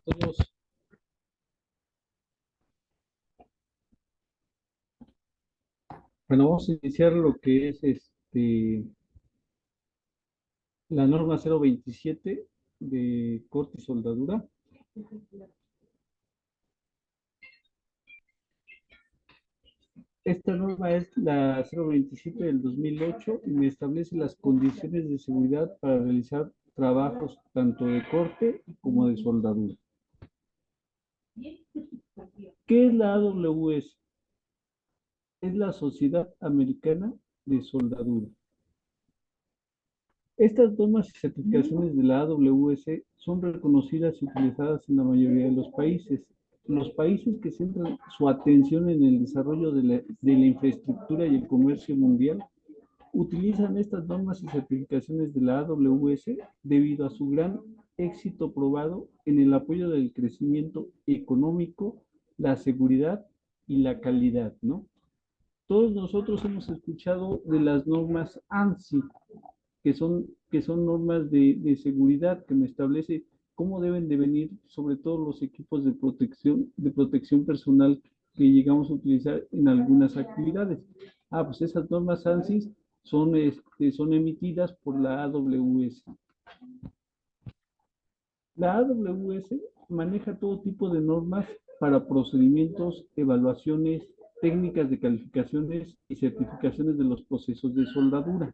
todos. Bueno, vamos a iniciar lo que es la norma 027 de corte y soldadura. Esta norma es la 027 del 2008 y me establece las condiciones de seguridad para realizar trabajos tanto de corte como de soldadura. ¿Qué es la AWS? Es la Sociedad Americana de Soldadura. Estas normas y certificaciones de la AWS son reconocidas y utilizadas en la mayoría de los países. Los países que centran su atención en el desarrollo de la infraestructura y el comercio mundial utilizan estas normas y certificaciones de la AWS debido a su gran éxito probado en el apoyo del crecimiento económico, la seguridad y la calidad, ¿no? Todos nosotros hemos escuchado de las normas ANSI, que son normas seguridad que me establece cómo deben de venir sobre todo los equipos de protección personal que llegamos a utilizar en algunas actividades. Pues esas normas ANSI son emitidas por la AWS. La AWS maneja todo tipo de normas para procedimientos, evaluaciones, técnicas de calificaciones y certificaciones de los procesos de soldadura.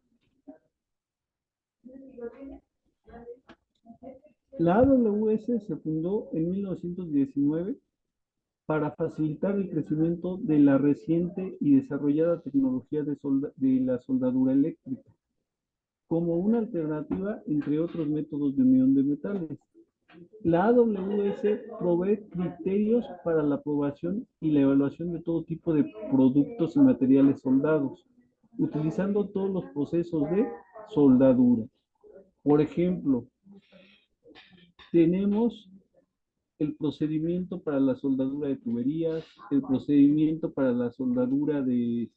La AWS se fundó en 1919 para facilitar el crecimiento de la reciente y desarrollada tecnología de la soldadura eléctrica, como una alternativa entre otros métodos de unión de metales. La AWS provee criterios para la aprobación y la evaluación de todo tipo de productos y materiales soldados, utilizando todos los procesos de soldadura. Por ejemplo, tenemos el procedimiento para la soldadura de tuberías, el procedimiento para la soldadura de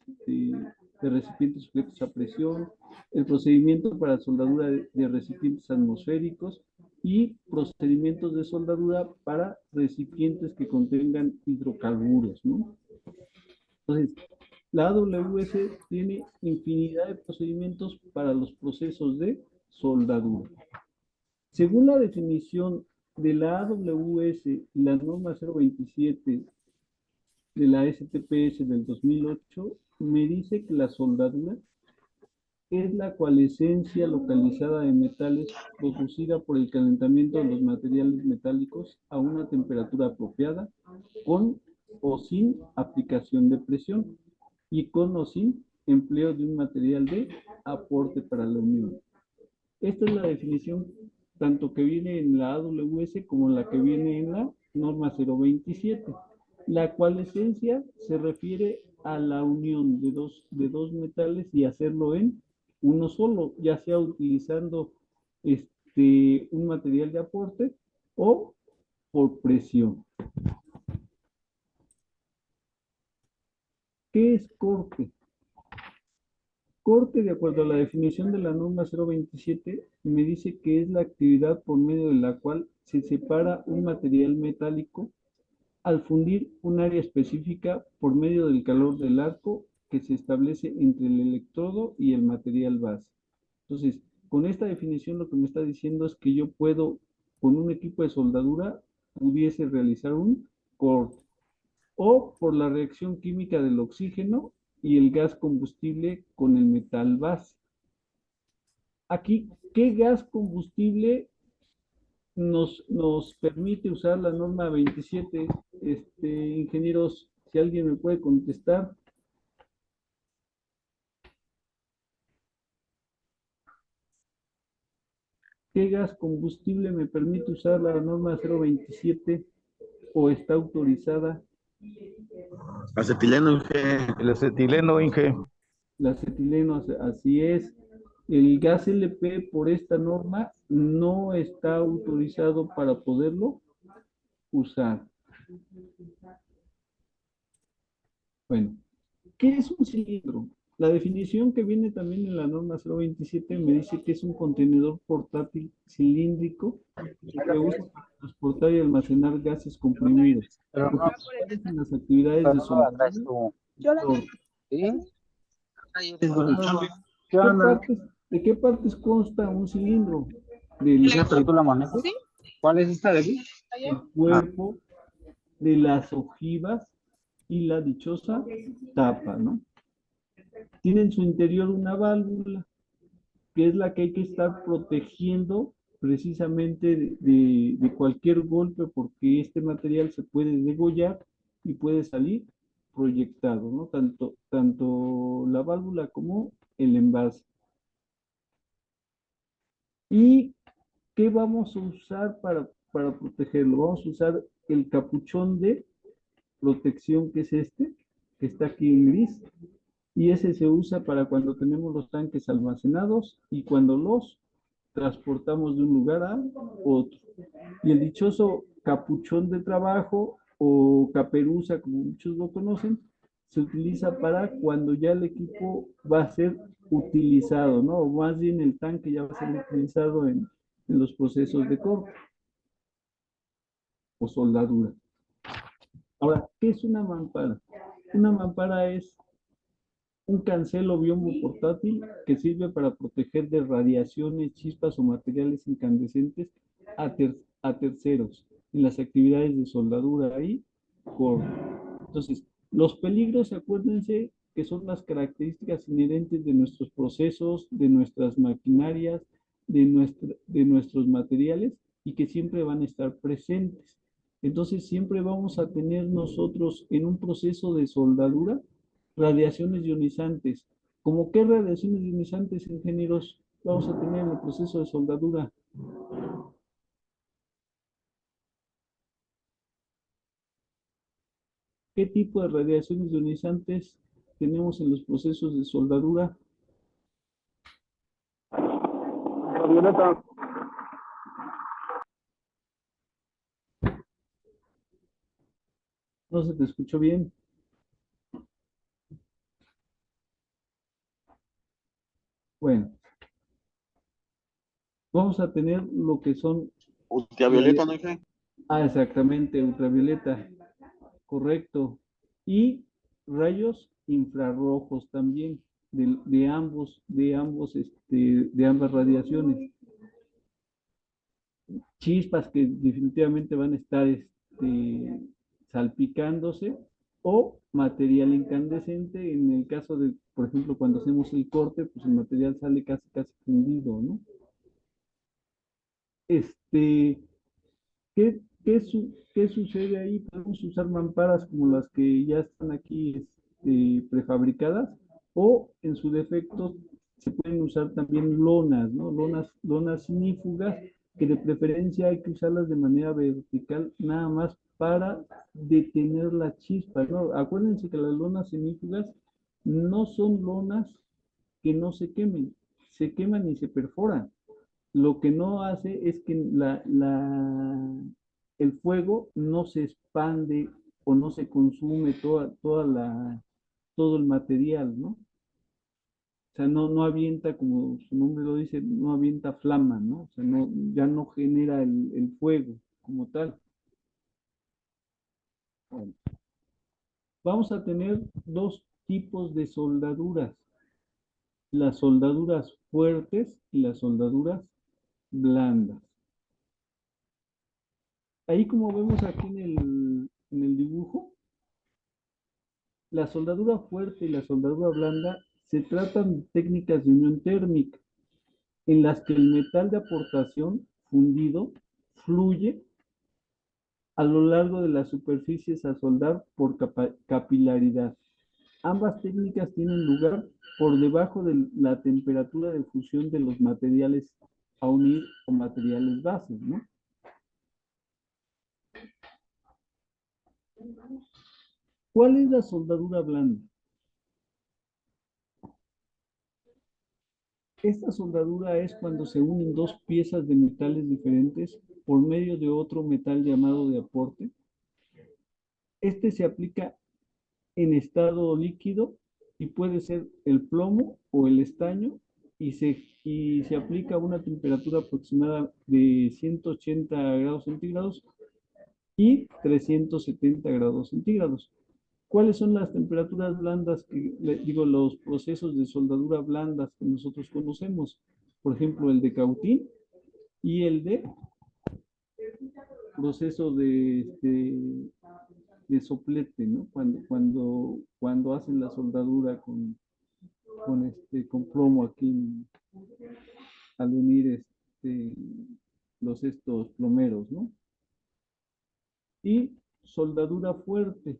recipientes sujetos a presión, el procedimiento para soldadura de recipientes atmosféricos y procedimientos de soldadura para recipientes que contengan hidrocarburos, ¿no? Entonces, la AWS tiene infinidad de procedimientos para los procesos de soldadura. Según la definición de la AWS y la norma 027 de la STPS del 2008, me dice que la soldadura es la coalescencia localizada de metales producida por el calentamiento de los materiales metálicos a una temperatura apropiada, con o sin aplicación de presión y con o sin empleo de un material de aporte para la unión. Esta es la definición tanto que viene en la AWS como la que viene en la norma 027, la cual esencia se refiere a la unión de dos metales y hacerlo en uno solo, ya sea utilizando un material de aporte o por presión. ¿Qué es corte? Corte, de acuerdo a la definición de la norma 027, me dice que es la actividad por medio de la cual se separa un material metálico al fundir un área específica por medio del calor del arco que se establece entre el electrodo y el material base. Entonces, con esta definición lo que me está diciendo es que yo puedo, con un equipo de soldadura, pudiese realizar un corte o por la reacción química del oxígeno y el gas combustible con el metal base. Aquí, ¿qué gas combustible nos permite usar la norma 27? Ingenieros, si alguien me puede contestar. ¿Qué gas combustible me permite usar la norma 027 o está autorizada? Acetileno, Inge. El acetileno, Inge. La acetileno, así es. El gas LP por esta norma no está autorizado para poderlo usar. Bueno, ¿qué es un cilindro? La definición que viene también en la norma 027 me dice que es un contenedor portátil cilíndrico que se usa para transportar y almacenar gases comprimidos, Pero no, utilizados en las actividades pero de no la traes soldadura. tú. Torno. ¿Sí? ¿Qué ¿Qué onda? partes, ¿De qué partes consta un cilindro? Sí, pero tú la manejas. ¿Cuál es esta de aquí? Del cuerpo, de las ojivas y la dichosa tapa, ¿no? Tiene en su interior una válvula, que es la que hay que estar protegiendo precisamente de cualquier golpe, porque este material se puede degollar y puede salir proyectado, ¿no? Tanto la válvula como el envase. ¿Y qué vamos a usar para protegerlo? Vamos a usar el capuchón de protección, que es este, que está aquí en gris, y ese se usa para cuando tenemos los tanques almacenados y cuando los transportamos de un lugar a otro. Y el dichoso capuchón de trabajo o caperuza, como muchos lo conocen, se utiliza para cuando ya el equipo va a ser utilizado, ¿no? O más bien el tanque ya va a ser utilizado en los procesos de corte o soldadura. Ahora, ¿qué es una mampara? Una mampara es un cancel o biombo portátil que sirve para proteger de radiaciones, chispas o materiales incandescentes a terceros en las actividades de soldadura y corte. Entonces, los peligros, acuérdense que son las características inherentes de nuestros procesos, de nuestras maquinarias, de nuestros materiales y que siempre van a estar presentes. Entonces, siempre vamos a tener nosotros en un proceso de soldadura radiaciones ionizantes. ¿Cómo qué radiaciones ionizantes, ingenieros, vamos a tener en el proceso de soldadura? ¿Qué tipo de radiaciones ionizantes tenemos en los procesos de soldadura? Violeta. No se te escuchó bien. Bueno, vamos a tener lo que son Ultravioleta, ¿no, Inge? exactamente, ultravioleta, correcto. Y rayos infrarrojos también, de ambas radiaciones. Chispas que definitivamente van a estar salpicándose o material incandescente en el caso de, por ejemplo, cuando hacemos el corte, pues el material sale casi fundido, ¿no? Este, ¿qué sucede ahí? Podemos usar mamparas como las que ya están aquí prefabricadas o en su defecto se pueden usar también lonas, ¿no? Lonas sinífugas que de preferencia hay que usarlas de manera vertical nada más para detener la chispa, ¿no? Acuérdense que las lonas sinífugas no son lonas que no se queman y se perforan. Lo que no hace es que el fuego no se expande o no se consume todo el material, ¿no? O sea, no avienta, como su nombre lo dice, no avienta flama, ¿no? O sea, ya no genera el fuego como tal. Bueno, vamos a tener dos tipos de soldaduras, las soldaduras fuertes y las soldaduras blandas. Ahí como vemos aquí en el dibujo, la soldadura fuerte y la soldadura blanda se tratan de técnicas de unión térmica en las que el metal de aportación fundido fluye a lo largo de las superficies a soldar por capilaridad. Ambas técnicas tienen lugar por debajo de la temperatura de fusión de los materiales a unir o materiales bases, ¿no? ¿Cuál es la soldadura blanda? Esta soldadura es cuando se unen dos piezas de metales diferentes por medio de otro metal llamado de aporte. Este se aplica en estado líquido y puede ser el plomo o el estaño y se aplica a una temperatura aproximada de 180 grados centígrados y 370 grados centígrados. ¿Cuáles son las temperaturas blandas digo, los procesos de soldadura blandas que nosotros conocemos? Por ejemplo, el de cautín y el de proceso de soplete, ¿no? Cuando hacen la soldadura con plomo aquí al unir estos plomeros, ¿no? Y soldadura fuerte.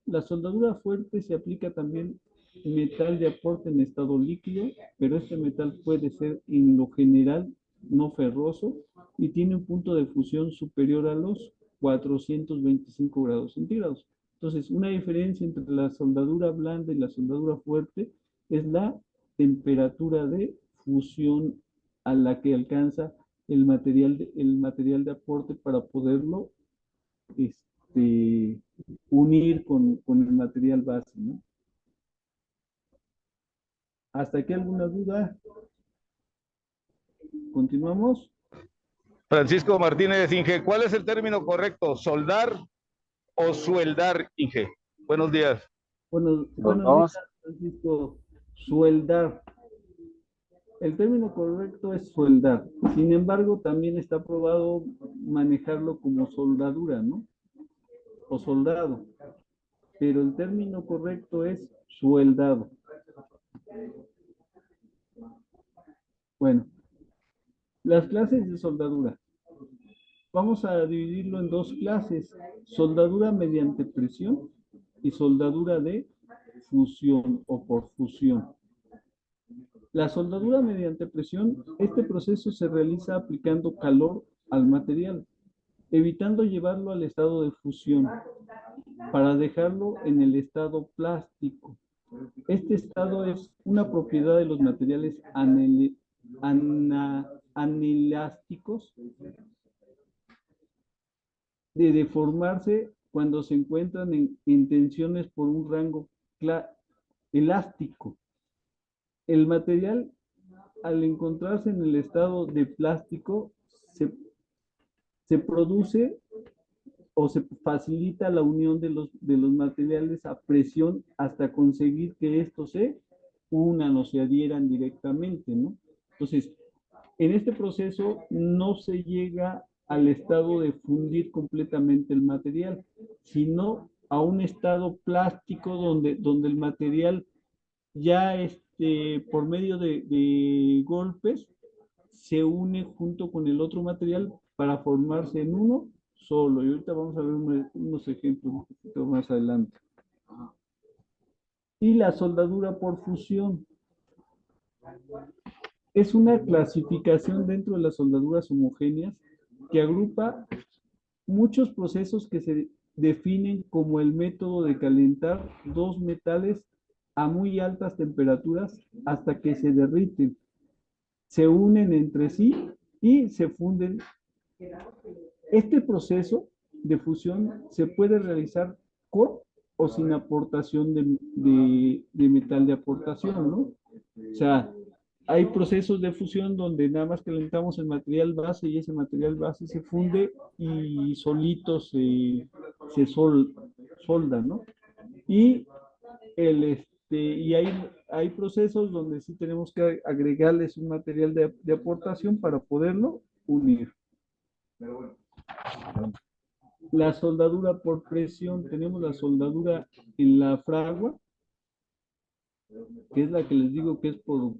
La soldadura fuerte se aplica también metal de aporte en estado líquido, pero este metal puede ser en lo general no ferroso y tiene un punto de fusión superior a los 425 grados centígrados. Entonces, una diferencia entre la soldadura blanda y la soldadura fuerte es la temperatura de fusión a la que alcanza el material de aporte para poderlo este, unir con el material base, ¿no? ¿Hasta aquí alguna duda? ¿Continuamos? Francisco Martínez, Inge, ¿cuál es el término correcto? ¿Soldar o sueldar, Inge? Buenos días. Buenos Vamos. días, Francisco. Sueldar. El término correcto es sueldar. Sin embargo, también está probado manejarlo como soldadura, ¿no? O soldado. Pero el término correcto es sueldado. Bueno, las clases de soldadura. Vamos a dividirlo en dos clases. Soldadura mediante presión y soldadura de fusión o por fusión. La soldadura mediante presión, este proceso se realiza aplicando calor al material, evitando llevarlo al estado de fusión, para dejarlo en el estado plástico. Este estado es una propiedad de los materiales anelásticos de deformarse cuando se encuentran en tensiones por un rango elástico. El material, al encontrarse en el estado de plástico, se produce o se facilita la unión de los materiales a presión hasta conseguir que estos se unan o se adhieran directamente, ¿no? Entonces, en este proceso no se llega al estado de fundir completamente el material, sino a un estado plástico donde el material ya por medio de golpes se une junto con el otro material para formarse en uno solo. Y ahorita vamos a ver unos ejemplos un poquito más adelante. Y la soldadura por fusión. Es una clasificación dentro de las soldaduras homogéneas que agrupa muchos procesos que se definen como el método de calentar dos metales a muy altas temperaturas hasta que se derriten, se unen entre sí y se funden. Este proceso de fusión se puede realizar con o sin aportación de metal de aportación, ¿no? O sea, hay procesos de fusión donde nada más calentamos el material base y ese material base se funde y solito se solda, ¿no? Y, y hay procesos donde sí tenemos que agregarles un material de aportación para poderlo unir. La soldadura por presión, tenemos la soldadura en la fragua, que es la que les digo que es por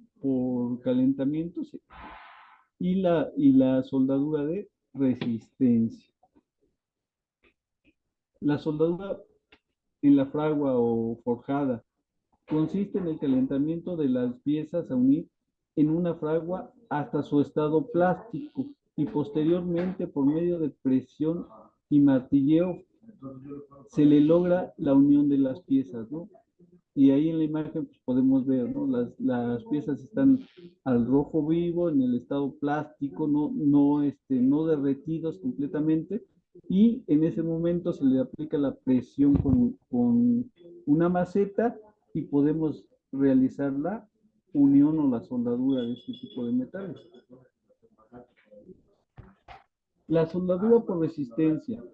calentamiento, ¿sí? y la soldadura de resistencia. La soldadura en la fragua o forjada consiste en el calentamiento de las piezas a unir en una fragua hasta su estado plástico y posteriormente por medio de presión y martilleo se le logra la unión de las piezas, ¿no? Y ahí en la imagen pues, podemos ver, ¿no? Las piezas están al rojo vivo, en el estado plástico, no derretidos completamente, y en ese momento se le aplica la presión con una maceta y podemos realizar la unión o la soldadura de este tipo de metales. La soldadura por resistencia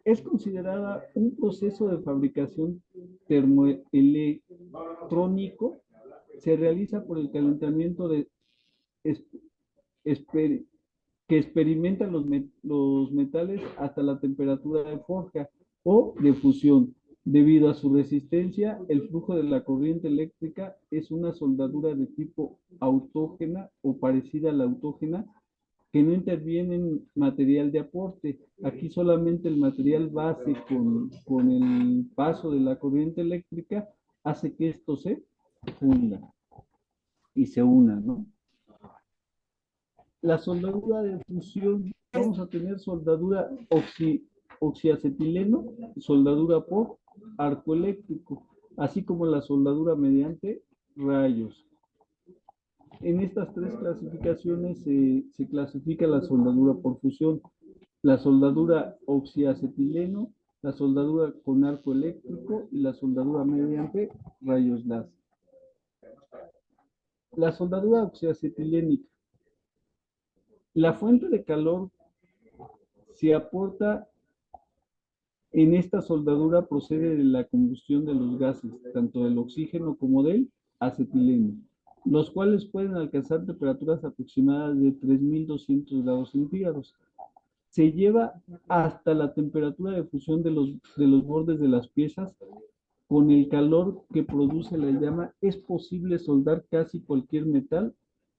es considerada un proceso de fabricación termoelectrónico. Se realiza por el calentamiento de que experimentan los metales hasta la temperatura de forja o de fusión. Debido a su resistencia, el flujo de la corriente eléctrica es una soldadura de tipo autógena o parecida a la autógena, que no interviene en material de aporte. Aquí solamente el material base con el paso de la corriente eléctrica hace que esto se funda y se una, ¿no? La soldadura de fusión, vamos a tener soldadura oxiacetileno, soldadura por arco eléctrico, así como la soldadura mediante rayos. En estas tres clasificaciones se clasifica la soldadura por fusión, la soldadura oxiacetileno, la soldadura con arco eléctrico y la soldadura mediante rayos láser. La soldadura oxiacetilénica. La fuente de calor se aporta en esta soldadura procede de la combustión de los gases, tanto del oxígeno como del acetileno, los cuales pueden alcanzar temperaturas aproximadas de 3200 grados centígrados. Se lleva hasta la temperatura de fusión de los bordes de las piezas. Con el calor que produce la llama es posible soldar casi cualquier metal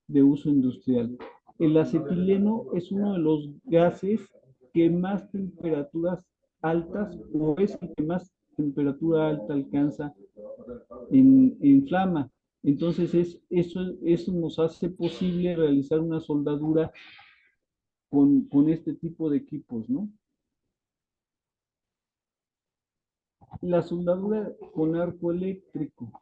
de uso industrial. El acetileno es uno de los gases que más temperaturas altas, o es el que más temperatura alta alcanza en flama. Entonces, eso nos hace posible realizar una soldadura con este tipo de equipos, ¿no? La soldadura con arco eléctrico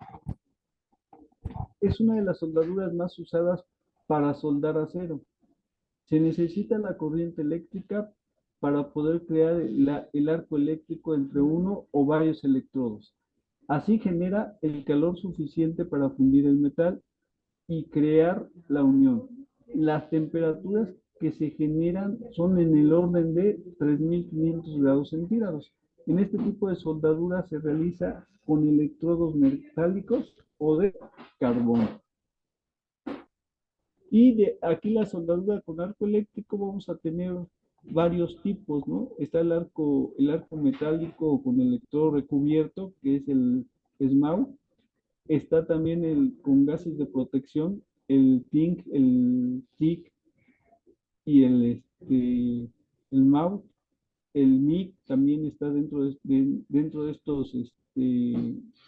es una de las soldaduras más usadas para soldar acero. Se necesita la corriente eléctrica para poder crear el arco eléctrico entre uno o varios electrodos. Así genera el calor suficiente para fundir el metal y crear la unión. Las temperaturas que se generan son en el orden de 3500 grados centígrados. En este tipo de soldadura se realiza con electrodos metálicos o de carbón. Y de aquí la soldadura con arco eléctrico vamos a tener varios tipos, ¿no? Está el arco metálico con electrodo recubierto, que es el SMAU. Está también con gases de protección, el TINC, el TIC y el MAU. El MIG también está dentro de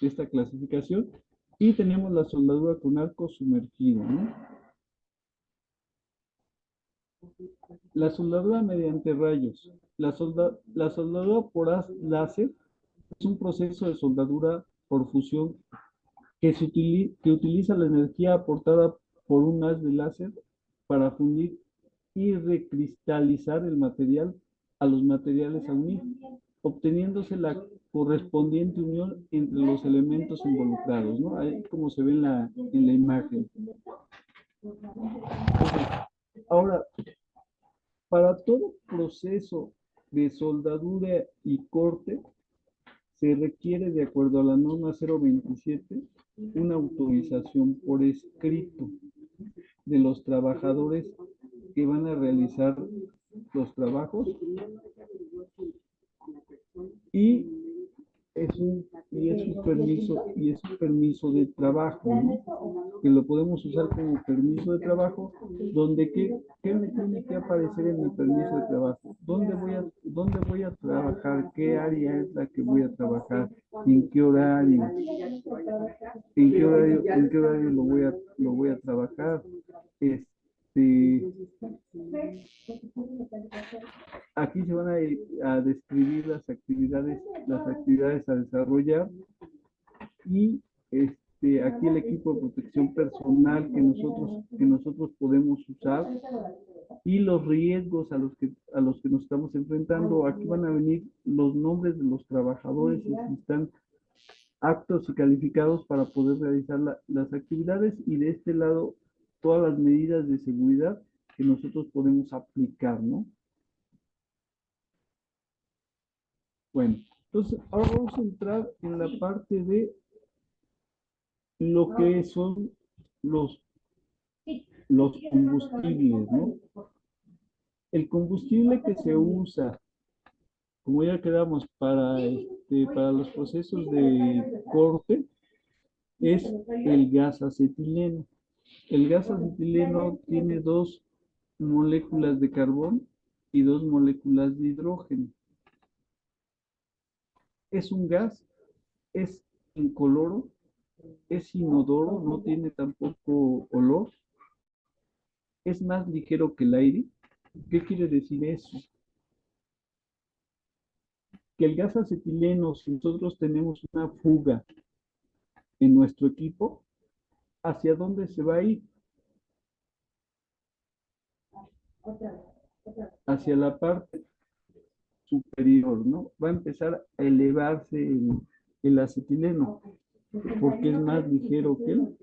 esta clasificación. Y tenemos la soldadura con arco sumergido, ¿no? La soldadura mediante rayos. La soldadura por láser es un proceso de soldadura por fusión que utiliza la energía aportada por un haz de láser para fundir y recristalizar el material a los materiales a unir, obteniéndose la correspondiente unión entre los elementos involucrados, ¿no? Ahí como se ve en la imagen. Ahora, para todo proceso de soldadura y corte, se requiere, de acuerdo a la norma 027, una autorización por escrito de los trabajadores que van a realizar los trabajos y es un permiso de trabajo, ¿no? Que lo podemos usar como permiso de trabajo, donde ¿qué me tiene que aparecer en mi permiso de trabajo? ¿Dónde voy a trabajar? ¿Qué área es la que voy a trabajar? ¿En qué horario? ¿En qué horario lo voy a trabajar? Aquí se van a describir las actividades a desarrollar y aquí el equipo de protección personal que nosotros podemos usar y los riesgos a los que nos estamos enfrentando. Aquí van a venir los nombres de los trabajadores y si están aptos y calificados para poder realizar las actividades, y de este lado todas las medidas de seguridad que nosotros podemos aplicar, ¿no? Bueno, entonces ahora vamos a entrar en la parte de lo que son los, los combustibles, ¿no? El combustible que se usa, como ya quedamos, para los procesos de corte, es el gas acetileno. El gas acetileno tiene dos moléculas de carbón y dos moléculas de hidrógeno. Es un gas, es incoloro, es inodoro, no tiene tampoco olor, es más ligero que el aire. ¿Qué quiere decir eso? Que el gas acetileno, si nosotros tenemos una fuga en nuestro equipo, ¿hacia dónde se va a ir? Hacia la parte superior, ¿no? Va a empezar a elevarse el acetileno, porque es más ligero que el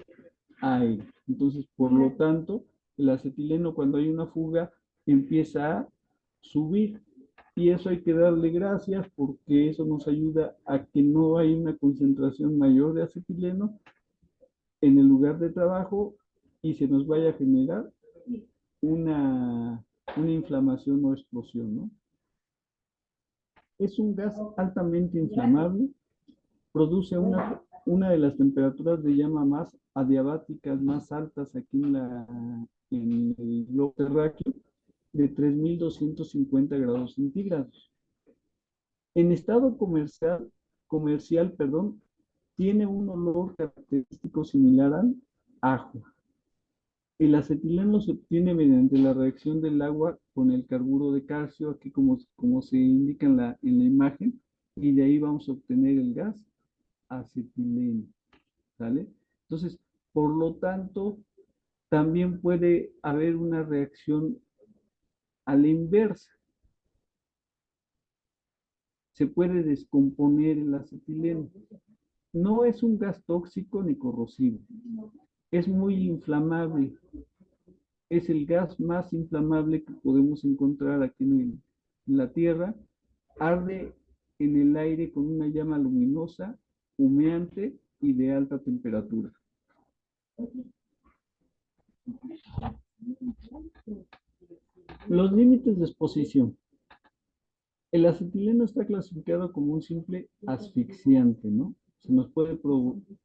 aire. Entonces, por lo tanto, el acetileno, cuando hay una fuga, empieza a subir. Y eso hay que darle gracias, porque eso nos ayuda a que no haya una concentración mayor de acetileno en el lugar de trabajo y se nos vaya a generar una, una inflamación o explosión, ¿no? Es un gas altamente inflamable, produce una de las temperaturas de llama más adiabáticas, más altas aquí en el globo terráqueo, de 3250 grados centígrados. En estado comercial, perdón, tiene un olor característico similar al ajo. El acetileno se obtiene mediante la reacción del agua con el carburo de calcio, aquí como se indica en la imagen, y de ahí vamos a obtener el gas acetileno, ¿sale? Entonces, por lo tanto, también puede haber una reacción a la inversa. Se puede descomponer el acetileno. No es un gas tóxico ni corrosivo. Es muy inflamable. Es el gas más inflamable que podemos encontrar aquí en la Tierra. Arde en el aire con una llama luminosa, humeante y de alta temperatura. Los límites de exposición. El acetileno está clasificado como un simple asfixiante, ¿no? Se nos puede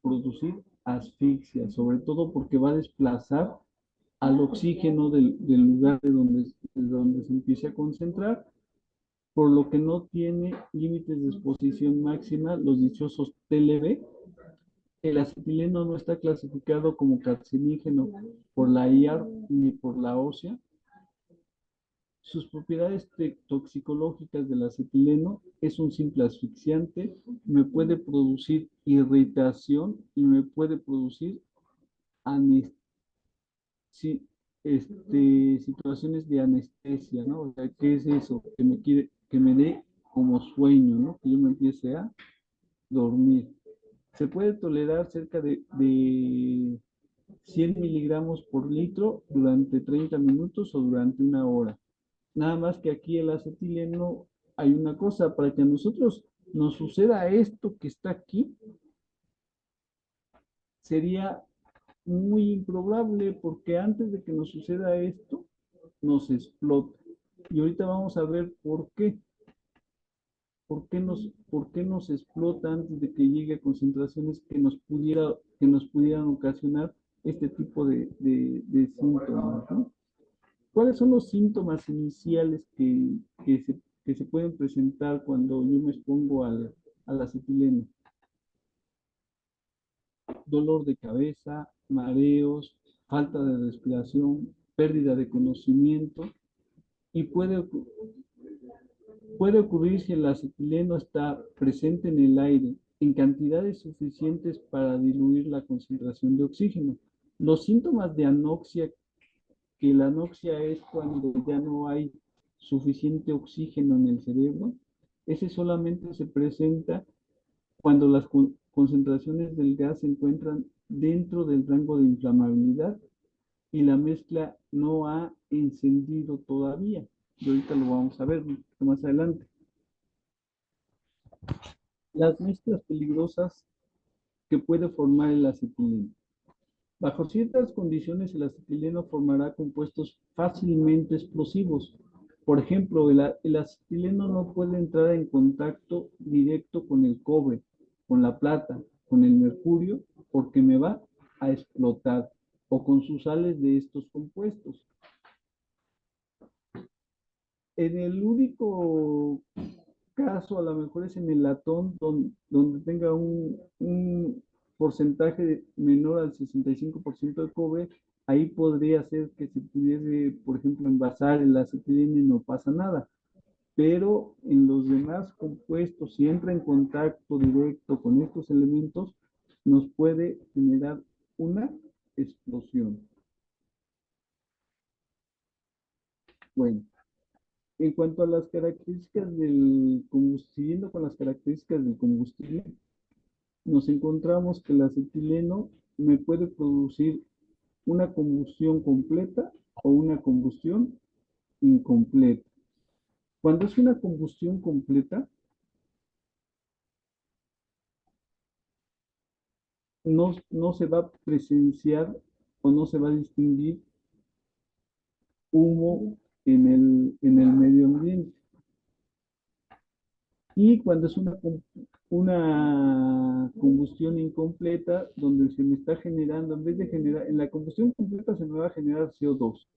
producir asfixia, sobre todo porque va a desplazar al oxígeno del lugar de donde se empiece a concentrar, por lo que no tiene límites de exposición máxima, los dichosos TLB. El acetileno no está clasificado como carcinógeno por la IARC ni por la OSEA. Sus propiedades toxicológicas del acetileno: es un simple asfixiante, me puede producir irritación y me puede producir situaciones de anestesia, ¿no? O sea, ¿qué es eso? Que me dé como sueño, ¿no? Que yo me empiece a dormir. Se puede tolerar cerca de 100 miligramos por litro durante 30 minutos o durante una hora. Nada más que aquí el acetileno, hay una cosa, para que a nosotros nos suceda esto que está aquí, sería muy improbable, porque antes de que nos suceda esto, nos explota. Y ahorita vamos a ver por qué. ¿Por qué nos explota antes de que llegue a concentraciones que nos pudieran ocasionar este tipo de síntomas, ¿no? ¿Cuáles son los síntomas iniciales que se pueden presentar cuando yo me expongo al acetileno? Dolor de cabeza, mareos, falta de respiración, pérdida de conocimiento, y puede ocurrir si el acetileno está presente en el aire en cantidades suficientes para diluir la concentración de oxígeno. Los síntomas de anoxia, que la anoxia es cuando ya no hay suficiente oxígeno en el cerebro, ese solamente se presenta concentraciones del gas se encuentran dentro del rango de inflamabilidad y la mezcla no ha encendido todavía. Y ahorita lo vamos a ver más adelante. Las mezclas peligrosas que puede formar el acetileno. Bajo ciertas condiciones, el acetileno formará compuestos fácilmente explosivos. Por ejemplo, el acetileno no puede entrar en contacto directo con el cobre, con la plata, con el mercurio, porque me va a explotar, o con sus sales de estos compuestos. En el único caso, a lo mejor es en el latón, donde tenga un porcentaje menor al 65% de cobre, ahí podría ser que se pudiese, por ejemplo, envasar el acetileno y no pasa nada. Pero en los demás compuestos, si entra en contacto directo con estos elementos, nos puede generar una explosión. Bueno, en cuanto a las características del combustible, siguiendo con las características del combustible, nos encontramos que el acetileno me puede producir una combustión completa o una combustión incompleta. Cuando es una combustión completa, no se va a presenciar o no se va a distinguir humo en el medio ambiente. Y cuando es una combustión incompleta, donde se me está generando, en vez de generar, en la combustión completa se me va a generar CO2,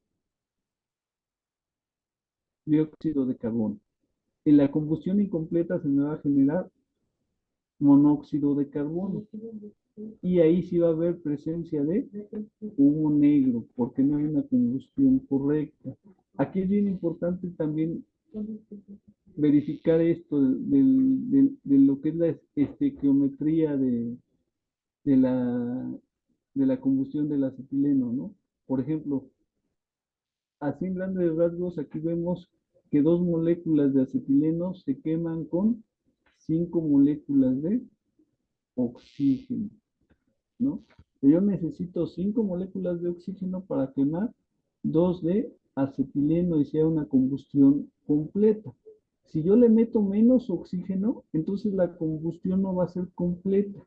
dióxido de carbono. En la combustión incompleta se me va a generar monóxido de carbono. Y ahí sí va a haber presencia de humo negro, porque no hay una combustión correcta. Aquí es bien importante también verificar esto de lo que es la estequiometría de la combustión del acetileno, ¿no? Por ejemplo, así en grandes rasgos, aquí vemos que 2 moléculas de acetileno se queman con 5 moléculas de oxígeno, ¿no? Yo necesito 5 moléculas de oxígeno para quemar 2 de acetileno y sea una combustión completa. Si yo le meto menos oxígeno, entonces la combustión no va a ser completa.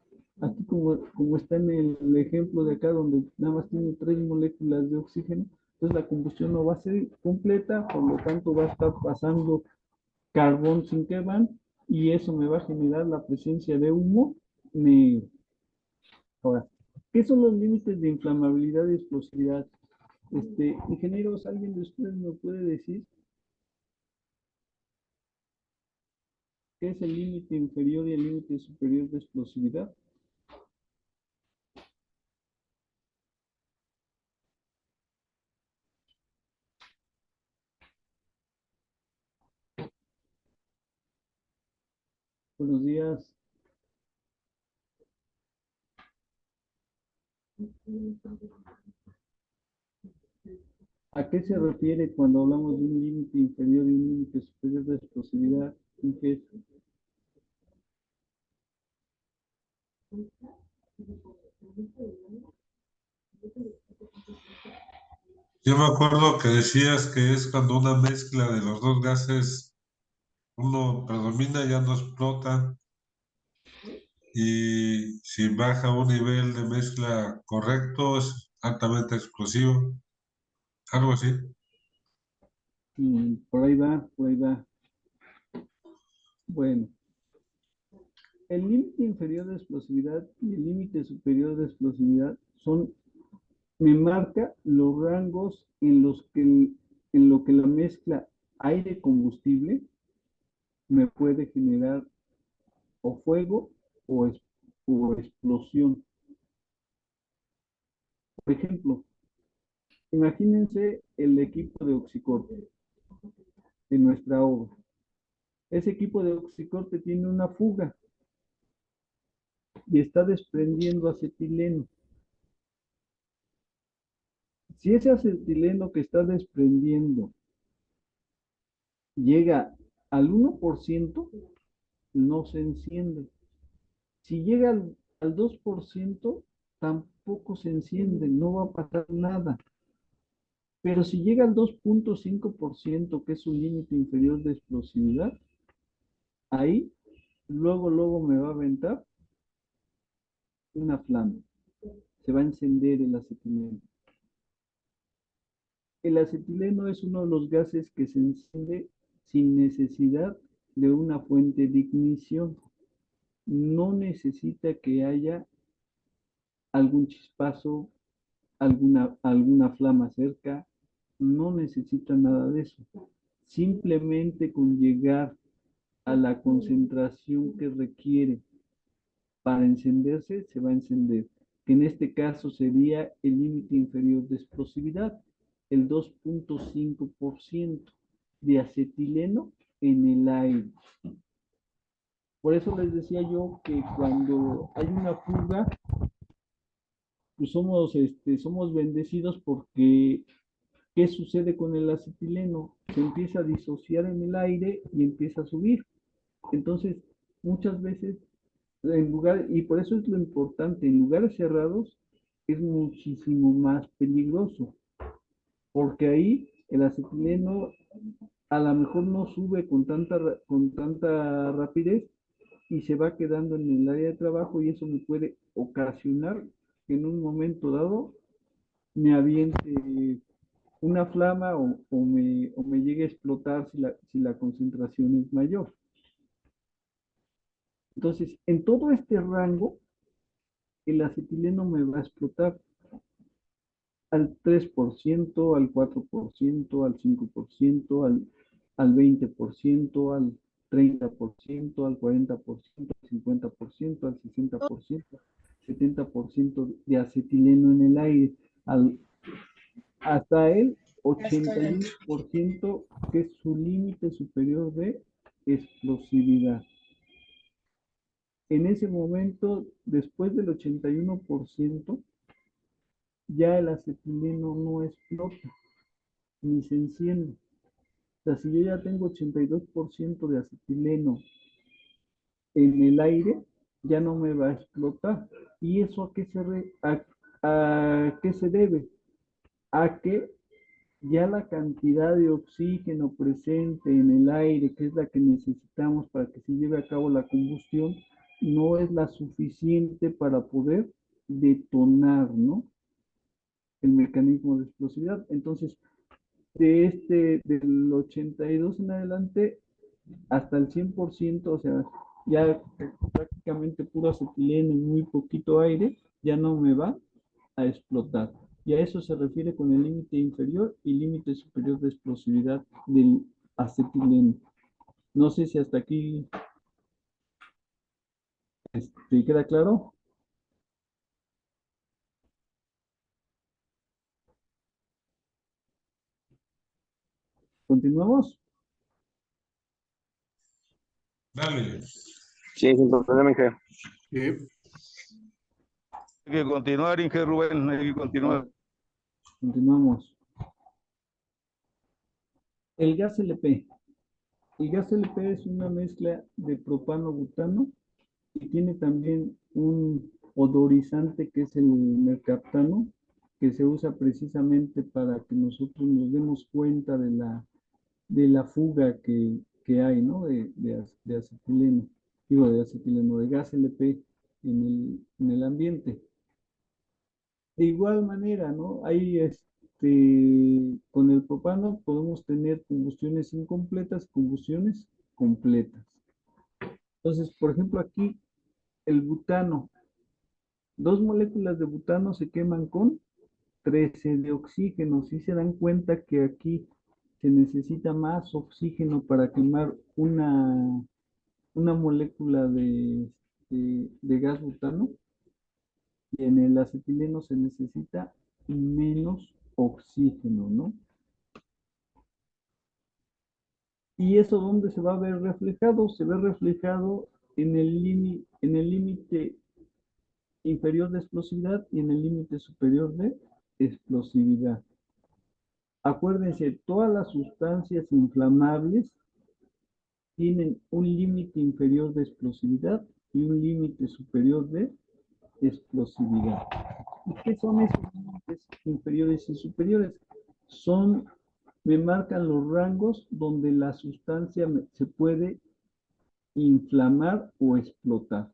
Aquí como está en el ejemplo de acá, donde nada más tiene 3 moléculas de oxígeno, entonces la combustión no va a ser completa, por lo tanto va a estar pasando carbón sin quemar y eso me va a generar la presencia de humo negro. Ahora, ¿qué son los límites de inflamabilidad y explosividad? Ingenieros, ¿alguien de ustedes me puede decir qué es el límite inferior y el límite superior de explosividad? Buenos días. ¿A qué se refiere cuando hablamos de un límite inferior y un límite superior de explosividad? ¿En qué? Yo me acuerdo que decías que es cuando una mezcla de los dos gases, uno predomina, ya no explota, y si baja a un nivel de mezcla correcto, es altamente explosivo, algo así. Por ahí va, por ahí va. Bueno, el límite inferior de explosividad y el límite superior de explosividad me marca los rangos en lo que la mezcla aire-combustible me puede generar o fuego o explosión. Por ejemplo, imagínense el equipo de oxicorte de nuestra obra. Ese equipo de oxicorte tiene una fuga y está desprendiendo acetileno. Si ese acetileno que está desprendiendo llega al 1%, no se enciende. Si llega al 2% tampoco se enciende, no va a pasar nada. Pero si llega al 2,5%, que es un límite inferior de explosividad, ahí luego me va a aventar una flama. Se va a encender el acetileno. El acetileno es uno de los gases que se enciende sin necesidad de una fuente de ignición. No necesita que haya algún chispazo, alguna flama cerca, no necesita nada de eso. Simplemente con llegar a la concentración que requiere para encenderse, se va a encender, que en este caso sería el límite inferior de explosividad, el 2,5% de acetileno en el aire. Por eso les decía yo que cuando hay una fuga, pues somos bendecidos porque ¿qué sucede con el acetileno? Se empieza a disociar en el aire y empieza a subir. Entonces, muchas veces, y por eso es lo importante, en lugares cerrados es muchísimo más peligroso, porque ahí el acetileno a lo mejor no sube con tanta rapidez y se va quedando en el área de trabajo y eso me puede ocasionar que en un momento dado me aviente una flama o me llegue a explotar si la concentración es mayor. Entonces, en todo este rango, el acetileno me va a explotar al 3%, al 4%, al 5%, al 20%, al 30%, al 40%, al 50%, al 60%, 70% de acetileno en el aire, hasta el 81%, que es su límite superior de explosividad. En ese momento, después del 81%, ya el acetileno no explota ni se enciende. O sea, si yo ya tengo 82% de acetileno en el aire, ya no me va a explotar. ¿Y eso a qué se debe? A que ya la cantidad de oxígeno presente en el aire, que es la que necesitamos para que se lleve a cabo la combustión, no es la suficiente para poder detonar, ¿no?, el mecanismo de explosividad. Entonces, del 82 en adelante hasta el 100%, o sea, ya prácticamente puro acetileno y muy poquito aire, ya no me va a explotar. Y a eso se refiere con el límite inferior y límite superior de explosividad del acetileno. No sé si hasta aquí queda claro. ¿Continuamos? Dale. Sí, sin problema, Inge. Sí. Hay que continuar, Inge Rubén, hay que continuar. Continuamos. El gas LP. El gas LP es una mezcla de propano-butano y tiene también un odorizante que es el mercaptano, que se usa precisamente para que nosotros nos demos cuenta de la fuga que hay, ¿no?, de acetileno, de gas LP en el ambiente. De igual manera, ¿no? Con el propano podemos tener combustiones incompletas, combustiones completas. Entonces, por ejemplo, aquí el butano, 2 moléculas de butano se queman con 13 de oxígeno. Si se dan cuenta que aquí se necesita más oxígeno para quemar una molécula de gas butano, y en el acetileno se necesita menos oxígeno, ¿no? ¿Y eso dónde se va a ver reflejado? Se ve reflejado en el límite inferior de explosividad y en el límite superior de explosividad. Acuérdense, todas las sustancias inflamables tienen un límite inferior de explosividad y un límite superior de explosividad. ¿Y qué son esos límites inferiores y superiores? Me marcan los rangos donde la sustancia se puede inflamar o explotar.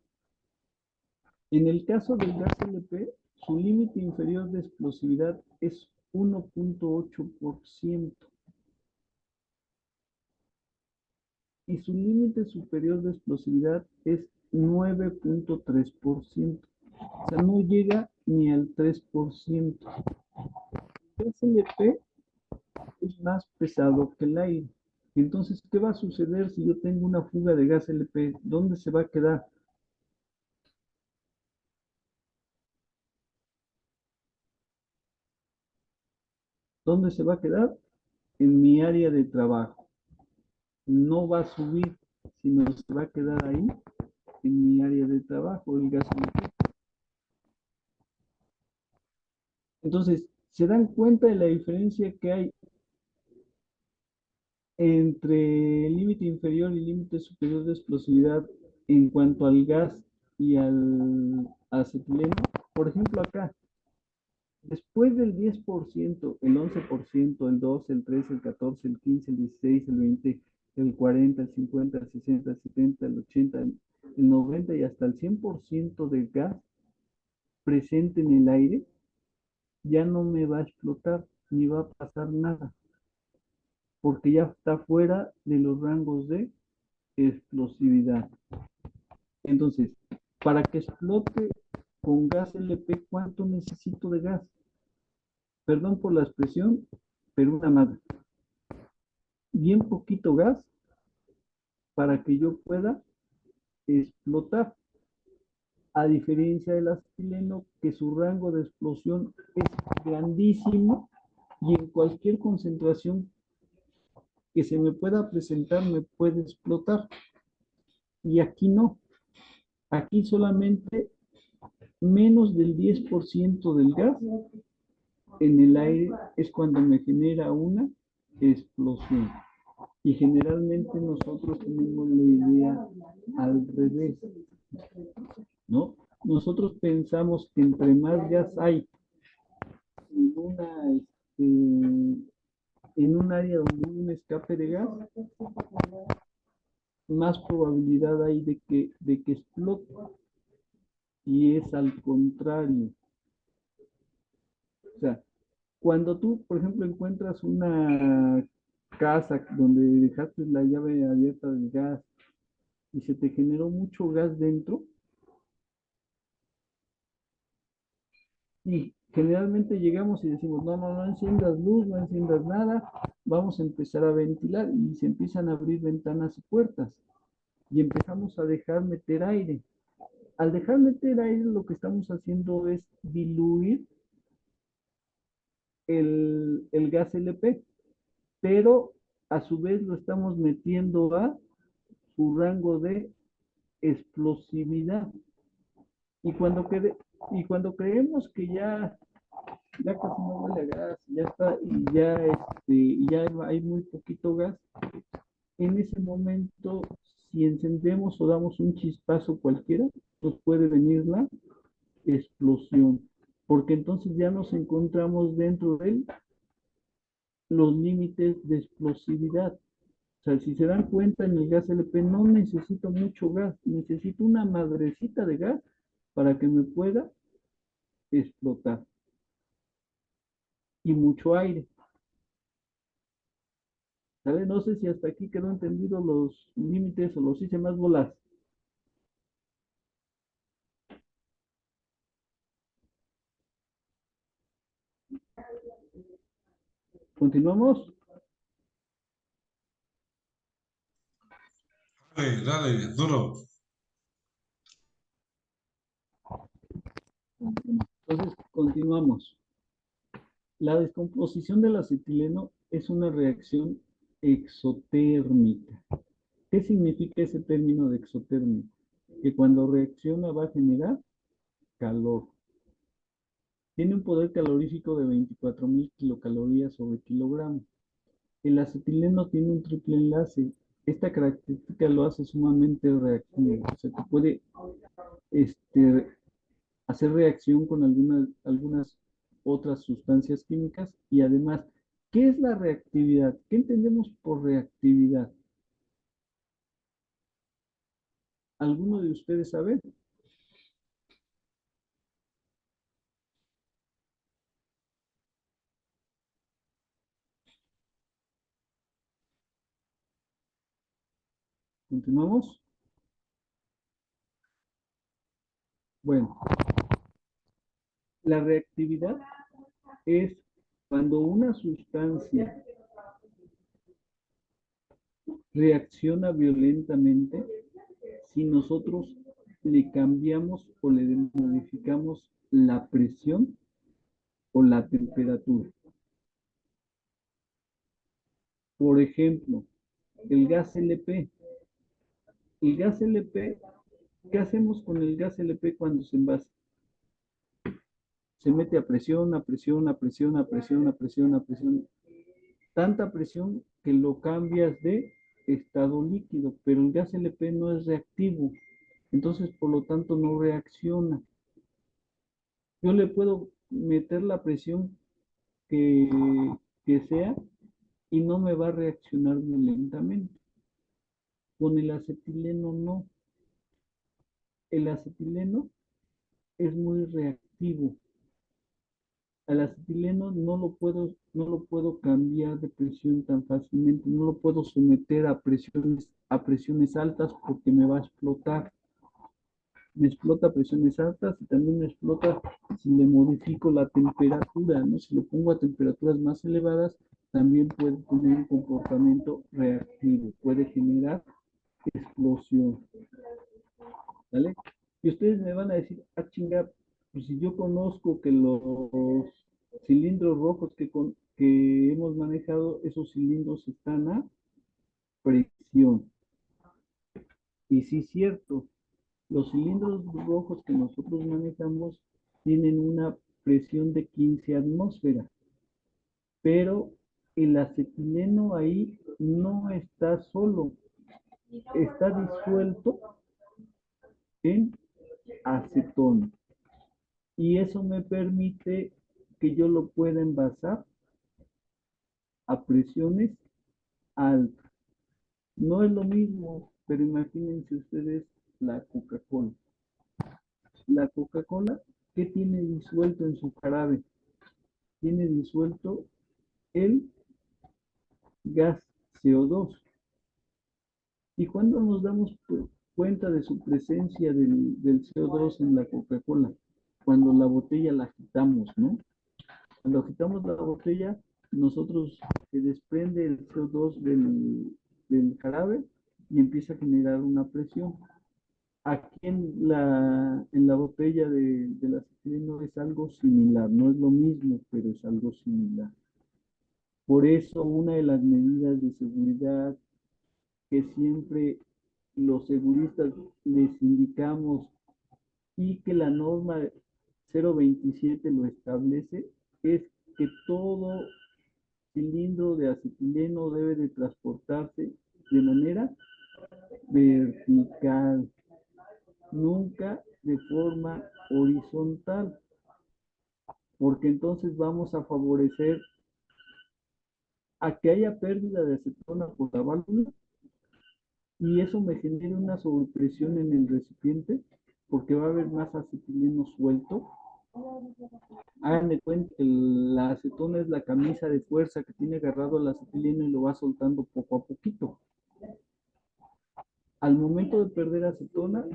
En el caso del gas LP, su límite inferior de explosividad es 1.8% y su límite superior de explosividad es 9.3%. O sea, no llega ni al 3%. El gas LP es más pesado que el aire. Entonces, ¿qué va a suceder si yo tengo una fuga de gas LP? ¿Dónde se va a quedar? ¿Dónde se va a quedar? En mi área de trabajo. No va a subir, sino se va a quedar ahí, en mi área de trabajo, el gas LP. Entonces, ¿se dan cuenta de la diferencia que hay entre el límite inferior y límite superior de explosividad en cuanto al gas y al acetileno? Por ejemplo, acá, después del 10%, el 11%, el 12, el 13, el 14, el 15, el 16, el 20, el 40, el 50, el 60, el 70, el 80, el 90 y hasta el 100% de gas presente en el aire, ya no me va a explotar ni va a pasar nada, porque ya está fuera de los rangos de explosividad. Entonces, para que explote con gas LP, ¿cuánto necesito de gas? Perdón por la expresión, pero una madre. Bien poquito gas para que yo pueda explotar. A diferencia del acetileno, que su rango de explosión es grandísimo y en cualquier concentración que se me pueda presentar me puede explotar. Y aquí no. Aquí solamente menos del 10% del gas en el aire es cuando me genera una explosión. Y generalmente nosotros tenemos la idea al revés, ¿no? Nosotros pensamos que entre más gas hay en un área donde hay un escape de gas, más probabilidad hay de que explote. Y es al contrario. O sea, cuando tú, por ejemplo, encuentras una casa donde dejaste la llave abierta del gas y se te generó mucho gas dentro, y generalmente llegamos y decimos, no, no, no enciendas luz, no enciendas nada, vamos a empezar a ventilar y se empiezan a abrir ventanas y puertas y empezamos a dejar meter aire. Al dejar meter aire, lo que estamos haciendo es diluir el gas LP, pero a su vez lo estamos metiendo a su rango de explosividad. Y cuando creemos que ya casi no huele a gas, ya está, y ya hay muy poquito gas, en ese momento, si encendemos o damos un chispazo cualquiera, nos puede venir la explosión, porque entonces ya nos encontramos dentro de los límites de explosividad. O sea, si se dan cuenta, en el gas LP no necesito mucho gas, necesito una madrecita de gas para que me pueda explotar. Y mucho aire. ¿Sale? No sé si hasta aquí quedó entendido los límites o los hice más bolas. ¿Continuamos? Dale, dale, duro. Entonces, continuamos. La descomposición del acetileno es una reacción exotérmica. ¿Qué significa ese término de exotérmico? Que cuando reacciona va a generar calor. Tiene un poder calorífico de 24.000 kilocalorías sobre kilogramo. El acetileno tiene un triple enlace. Esta característica lo hace sumamente reactivo. O sea, que puede hacer reacción con algunas otras sustancias químicas y además, ¿qué es la reactividad? ¿Qué entendemos por reactividad? ¿Alguno de ustedes sabe? ¿Continuamos? Bueno, la reactividad es cuando una sustancia reacciona violentamente si nosotros le cambiamos o le modificamos la presión o la temperatura. Por ejemplo, el gas LP. El gas LP, ¿qué hacemos con el gas LP cuando se envasa? Se mete a presión, a presión, a presión, a presión, a presión, a presión. Tanta presión que lo cambias de estado líquido, pero el gas LP no es reactivo, entonces por lo tanto no reacciona. Yo le puedo meter la presión que, que sea y no me va a reaccionar violentamente. Con el acetileno no. El acetileno es muy reactivo. Al acetileno no lo puedo cambiar de presión tan fácilmente, no lo puedo someter a presiones altas porque me va a explotar. Me explota a presiones altas y también me explota si le modifico la temperatura, ¿no? Si lo pongo a temperaturas más elevadas, también puede tener un comportamiento reactivo, puede generar explosión, ¿vale? Y ustedes me van a decir, chinga, pues si yo conozco que los cilindros rojos que hemos manejado, esos cilindros están a presión. Y sí es cierto, los cilindros rojos que nosotros manejamos tienen una presión de 15 atmósferas, pero el acetileno ahí no está solo, está disuelto en acetona. Y eso me permite que yo lo pueda envasar a presiones altas. No es lo mismo, pero imagínense ustedes la Coca-Cola. La Coca-Cola, ¿qué tiene disuelto en su jarabe? Tiene disuelto el gas CO2. ¿Y cuándo nos damos cuenta de su presencia del CO2 en la Coca-Cola? Cuando la botella la agitamos, ¿no? Cuando agitamos la botella, nosotros se desprende el CO2 del jarabe y empieza a generar una presión. Aquí en la botella del acetileno es algo similar, no es lo mismo, pero es algo similar. Por eso una de las medidas de seguridad que siempre los seguristas les indicamos y que la norma 027 lo establece, es que todo cilindro de acetileno debe de transportarse de manera vertical, nunca de forma horizontal, porque entonces vamos a favorecer a que haya pérdida de acetona por la válvula y eso me genera una sobrepresión en el recipiente porque va a haber más acetileno suelto. Hagan de cuenta que la acetona es la camisa de fuerza que tiene agarrado el acetileno y lo va soltando poco a poquito. Al momento de perder acetona,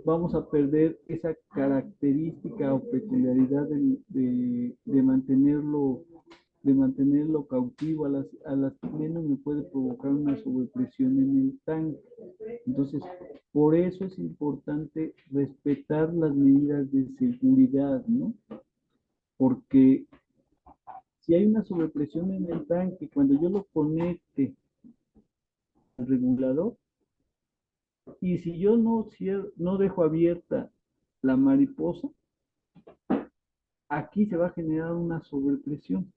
vamos a perder esa característica o peculiaridad de mantenerlo cautivo al acetileno, me puede provocar una sobrepresión en el tanque. Entonces, por eso es importante respetar las medidas de seguridad, ¿no? Porque si hay una sobrepresión en el tanque, cuando yo lo conecte al regulador, y si yo no dejo abierta la mariposa, aquí se va a generar una sobrepresión.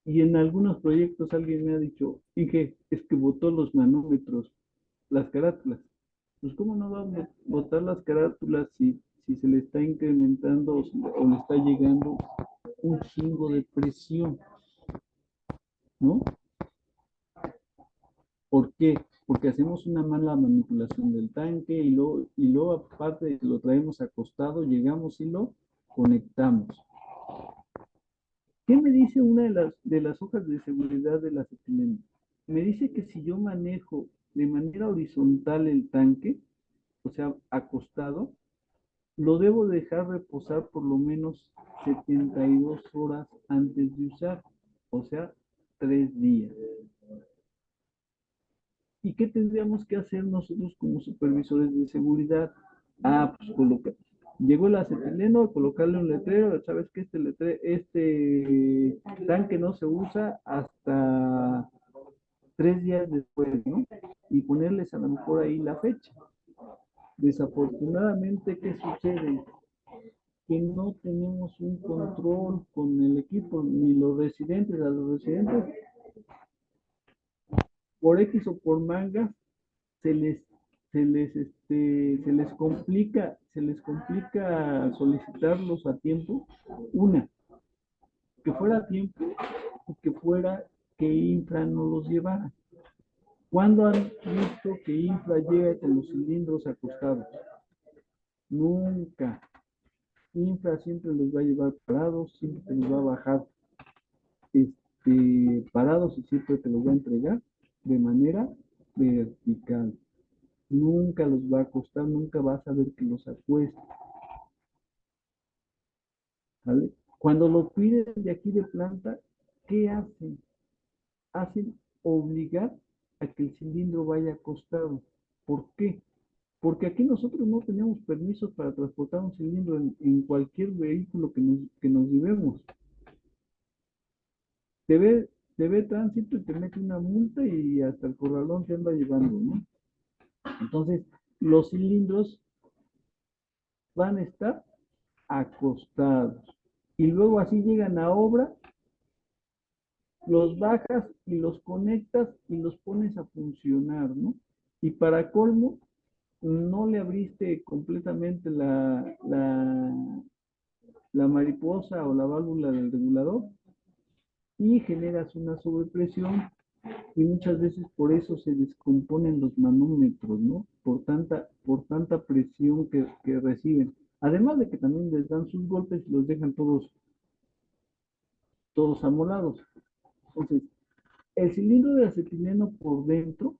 Y en algunos proyectos alguien me ha dicho, Inge, es que botó los manómetros, las carátulas. Pues, ¿cómo no va a botar las carátulas si si se le está incrementando o le está llegando un chingo de presión, ¿no? ¿Por qué? Porque hacemos una mala manipulación del tanque y luego aparte de que lo traemos acostado, llegamos y lo conectamos. ¿Qué me dice una de las hojas de seguridad de la acetileno? Me dice que si yo manejo de manera horizontal el tanque, o sea, acostado, lo debo dejar reposar por lo menos 72 horas antes de usar, o sea, 3 días. ¿Y qué tendríamos que hacer nosotros como supervisores de seguridad? Pues llegó el acetileno, colocarle un letrero, sabes que este tanque no se usa hasta 3 días después, ¿no? Y ponerles a lo mejor ahí la fecha. Desafortunadamente, ¿qué sucede? Que no tenemos un control con el equipo, ni los residentes, a los residentes, por X o por manga, se les, se les complica solicitarlos a tiempo. Una, que fuera a tiempo y que fuera que Infra no los llevara. ¿Cuándo han visto que Infra llega con los cilindros acostados? Nunca. Infra siempre los va a llevar parados, siempre te los va a bajar parados y siempre te los va a entregar de manera vertical. Nunca los va a acostar, nunca vas a ver que los acuesta. ¿Vale? Cuando lo piden de aquí de planta, ¿qué hacen? Hacen obligar a que el cilindro vaya acostado. ¿Por qué? Porque aquí nosotros no tenemos permisos para transportar un cilindro en cualquier vehículo que nos llevemos. Te ve tránsito y te mete una multa y hasta el corralón te anda llevando, ¿no? Entonces, los cilindros van a estar acostados. Y luego así llegan a obra, los bajas y los conectas y los pones a funcionar, ¿no? Y para colmo, no le abriste completamente la mariposa o la válvula del regulador y generas una sobrepresión y muchas veces por eso se descomponen los manómetros, ¿no? Por tanta presión que reciben. Además de que también les dan sus golpes y los dejan todos amolados. Entonces, el cilindro de acetileno por dentro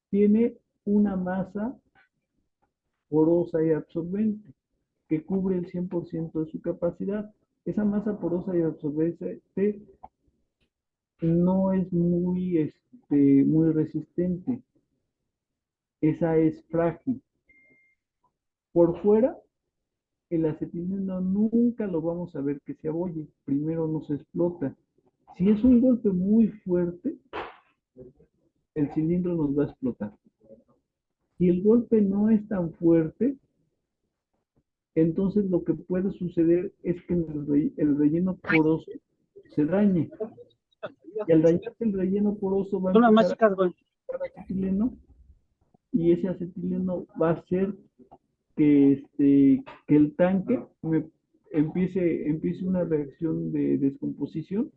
tiene una masa porosa y absorbente que cubre el 100% de su capacidad. Esa masa porosa y absorbente no es muy resistente. Esa es frágil. Por fuera, el acetileno nunca lo vamos a ver que se abolle. Primero no se explota. Si es un golpe muy fuerte, el cilindro nos va a explotar. Si el golpe no es tan fuerte, entonces lo que puede suceder es que el relleno poroso se dañe. Y al dañarse el relleno poroso va a empezar a acetileno y ese acetileno va a hacer que el tanque empiece una reacción de descomposición,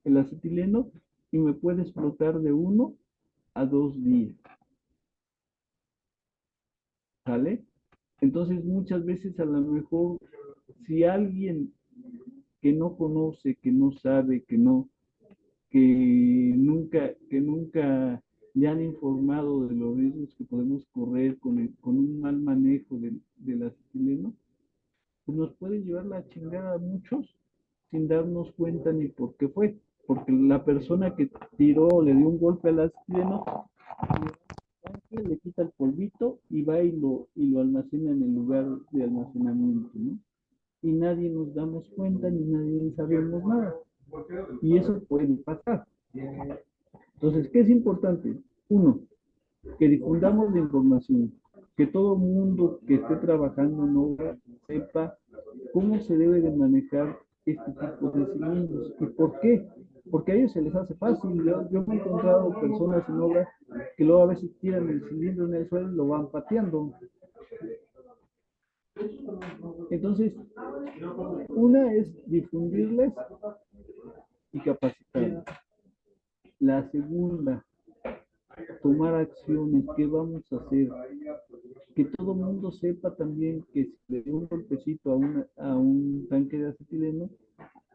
el acetileno, y me puede explotar de 1 a 2 días. ¿Sale? Entonces muchas veces a lo mejor si alguien que no conoce, que no sabe, que nunca le han informado de los riesgos que podemos correr con un mal manejo del acetileno, pues nos puede llevar la chingada a muchos sin darnos cuenta ni por qué fue. Porque la persona que tiró, le dio un golpe al acetileno, le quita el polvito y va y lo almacena en el lugar de almacenamiento, ¿no? Y nadie nos damos cuenta ni nadie sabemos nada. Y eso puede pasar. Entonces, ¿qué es importante? Uno, que difundamos la información, que todo mundo que esté trabajando en obra sepa cómo se debe de manejar este tipo de cilindros. ¿Y por qué? Porque a ellos se les hace fácil. Yo me he encontrado personas en obra que luego a veces tiran el cilindro en el suelo y lo van pateando. Entonces, una es difundirles y capacitarles. La segunda, tomar acciones. ¿Qué vamos a hacer? Que todo el mundo sepa también que si le da un golpecito a un tanque de acetileno,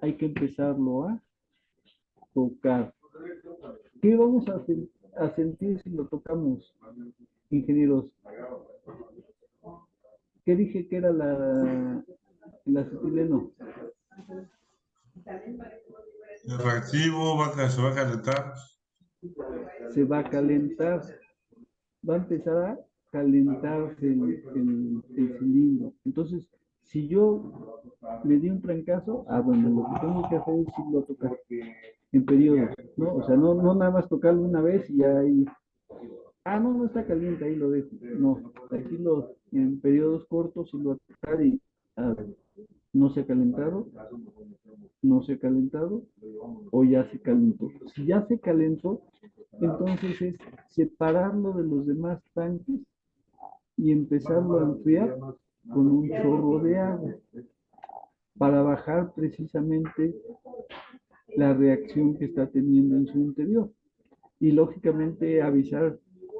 hay que empezarlo a tocar. ¿Qué vamos a sentir si lo tocamos, ingenieros? ¿Qué dije que era el acetileno? El reactivo se va a calentar. Se va a calentar, va a empezar a calentarse el cilindro. Entonces, si yo le di un trancazo, bueno, lo que tengo que hacer es irlo a tocar en periodos, ¿no? O sea, no nada más tocarlo una vez y ahí, no está caliente, ahí lo dejo. No, aquí en periodos cortos y lo a tocar y a ver, no se ha calentado, no se ha calentado o ya se calentó. Si ya se calentó, entonces es separarlo de los demás tanques y empezarlo a enfriar con un chorro de agua para bajar precisamente la reacción que está teniendo en su interior. Y lógicamente avisar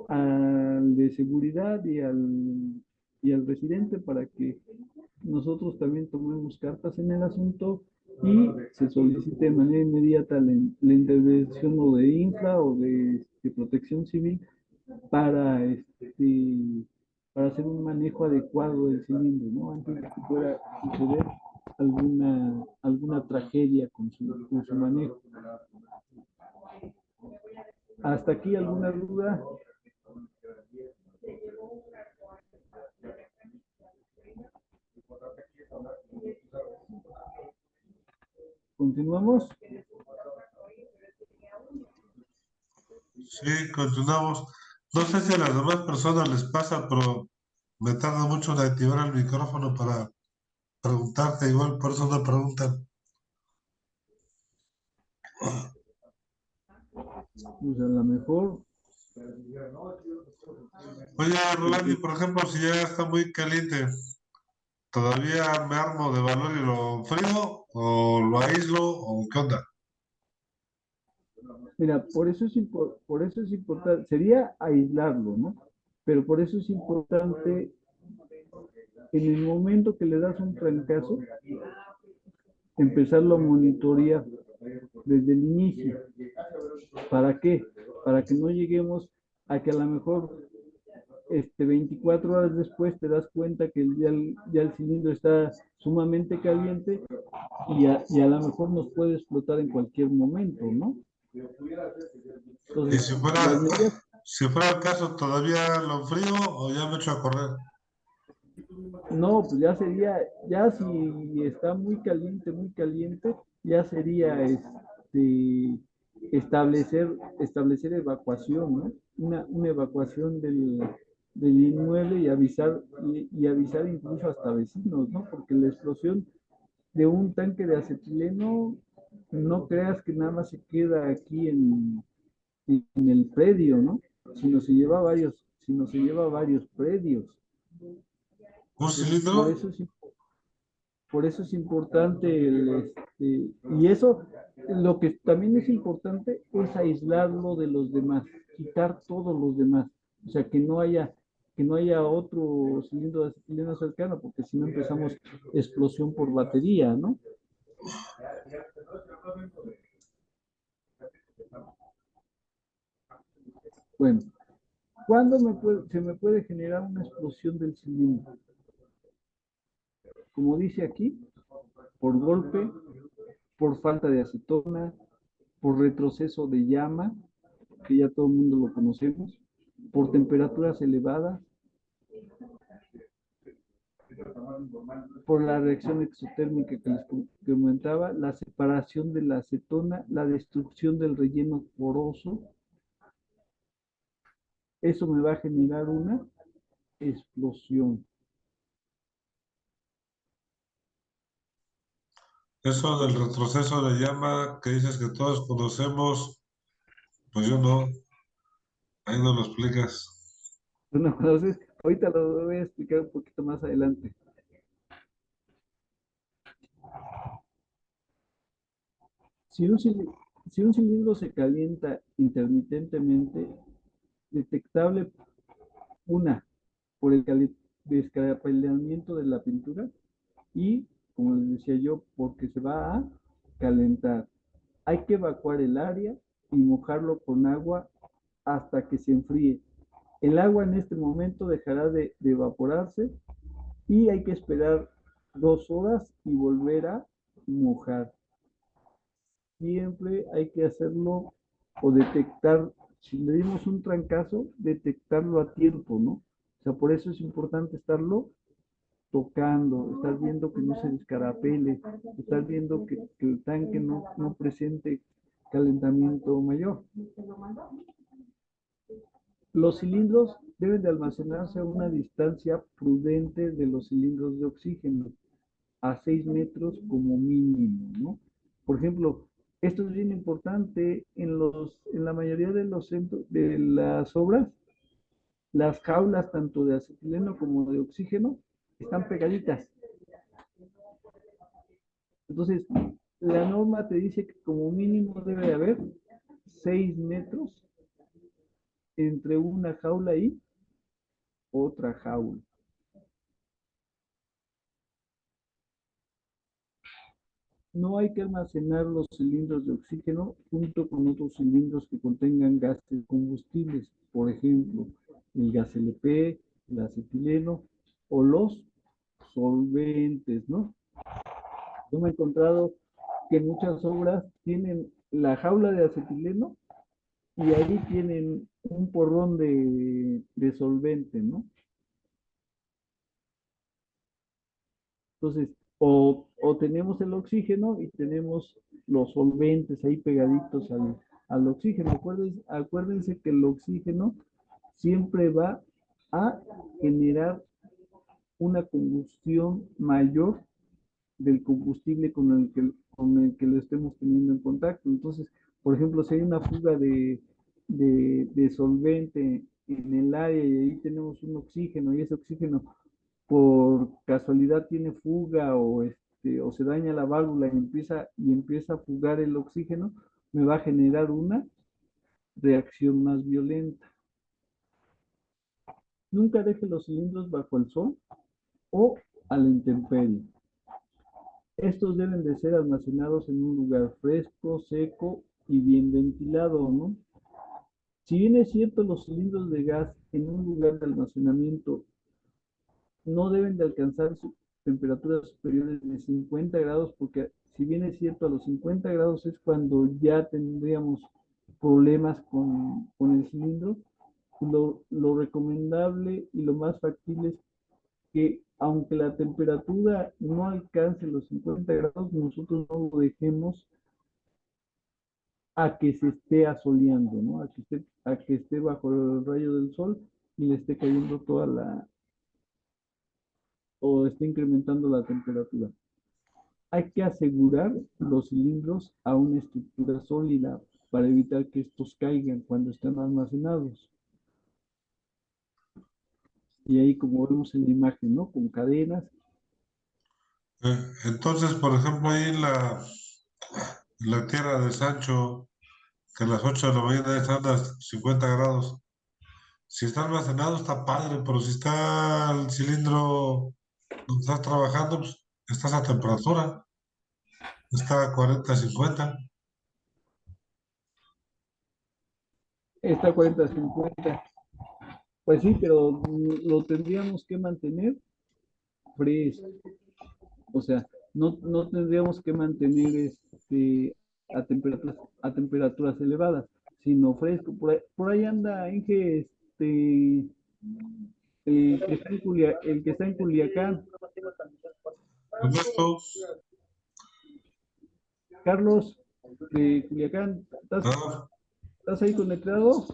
al de seguridad y al residente para que nosotros también tomemos cartas en el asunto y se solicite de manera inmediata la intervención o de infra o de protección civil para, para hacer un manejo adecuado del cilindro, ¿no? Antes de que pueda suceder alguna tragedia con su manejo. ¿Hasta aquí alguna duda? ¿Continuamos? Sí, continuamos. No sé si a las demás personas les pasa, pero me tarda mucho en activar el micrófono para preguntarte, igual por eso no preguntan. Pues a lo mejor. Oye, Rolandi, por ejemplo, si ya está muy caliente, ¿todavía me armo de valor y lo frío? ¿O lo aíslo? ¿O qué onda? Mira, por eso es importante, sería aislarlo, ¿no? Pero por eso es importante, en el momento que le das un trancazo, empezarlo a monitorear desde el inicio. ¿Para qué? Para que no lleguemos a que a lo mejor 24 horas después te das cuenta que ya el cilindro está sumamente caliente y a lo mejor nos puede explotar en cualquier momento, ¿no? Y Entonces, las medidas, si fuera el caso, ¿todavía lo frío o ya me echo a correr? no, pues ya sería, ya si está muy caliente, ya sería establecer evacuación, ¿no? Una evacuación del inmueble y avisar incluso hasta vecinos, ¿no? Porque la explosión de un tanque de acetileno, no creas que nada más se queda aquí en el predio, ¿no? Sino se lleva varios predios. ¿Un Entonces, cilindro? por eso es importante y eso, lo que también es importante es aislarlo de los demás, quitar todos los demás, o sea, que no haya otro cilindro de acetileno cercano, porque si no empezamos explosión por batería, ¿no? Bueno, ¿cuándo se me puede generar una explosión del cilindro? Como dice aquí, por golpe, por falta de acetona, por retroceso de llama, que ya todo el mundo lo conocemos, por temperaturas elevadas, por la reacción exotérmica que les comentaba, la separación de la acetona, la destrucción del relleno poroso, eso me va a generar una explosión. Eso del retroceso de llama que dices que todos conocemos, pues yo no. Ahí no lo explicas. Bueno, entonces, ahorita lo voy a explicar un poquito más adelante. Si un cilindro se calienta intermitentemente, detectable una por el descarapelamiento de la pintura y, como les decía yo, porque se va a calentar. Hay que evacuar el área y mojarlo con agua hasta que se enfríe. El agua en este momento dejará de evaporarse y hay que esperar 2 horas y volver a mojar. Siempre hay que hacerlo o detectar, si le dimos un trancazo, detectarlo a tiempo, ¿no? O sea, por eso es importante estarlo tocando, estar viendo que no se descarapele, estar viendo que el tanque no presente calentamiento mayor. Los cilindros deben de almacenarse a una distancia prudente de los cilindros de oxígeno, a 6 metros como mínimo, ¿no? Por ejemplo, esto es bien importante en la mayoría de los centros, de las obras, las jaulas tanto de acetileno como de oxígeno están pegaditas. Entonces, la norma te dice que como mínimo debe haber 6 metros entre una jaula y otra jaula. No hay que almacenar los cilindros de oxígeno junto con otros cilindros que contengan gases combustibles, por ejemplo, el gas LP, el acetileno o los solventes, ¿no? Yo me he encontrado que muchas obras tienen la jaula de acetileno y ahí tienen un porrón de solvente, ¿no? Entonces, o tenemos el oxígeno y tenemos los solventes ahí pegaditos al oxígeno. Acuérdense que el oxígeno siempre va a generar una combustión mayor del combustible con el que lo estemos teniendo en contacto. Entonces, por ejemplo, si hay una fuga de solvente en el área y ahí tenemos un oxígeno y ese oxígeno por casualidad tiene fuga o se daña la válvula y empieza a fugar el oxígeno, me va a generar una reacción más violenta. Nunca deje los cilindros bajo el sol o a la intemperie. Estos deben de ser almacenados en un lugar fresco, seco y bien ventilado, ¿no? Si bien es cierto, los cilindros de gas en un lugar de almacenamiento no deben de alcanzar temperaturas superiores de 50 grados, porque si bien es cierto, a los 50 grados es cuando ya tendríamos problemas con el cilindro. Lo recomendable y lo más factible es que aunque la temperatura no alcance los 50 grados, nosotros no lo dejemos a que se esté asoleando, ¿no? A que esté bajo el rayo del sol y le esté cayendo o esté incrementando la temperatura. Hay que asegurar los cilindros a una estructura sólida para evitar que estos caigan cuando están almacenados. Y ahí, como vemos en la imagen, ¿no? Con cadenas. Entonces, por ejemplo, ahí en la tierra de Sancho, que a las 8 de la mañana están a 50 grados. Si está almacenado, está padre, pero si está el cilindro donde estás trabajando, pues estás a temperatura, está a 40, 50. Está a 40-50. Pues sí, pero lo tendríamos que mantener fresco. O sea, no tendríamos que mantener a temperaturas elevadas, sino fresco. Por ahí anda Inge, el que está en Culiacán. Ernesto, Carlos, de Culiacán, ¿estás, ah, estás ahí conectado?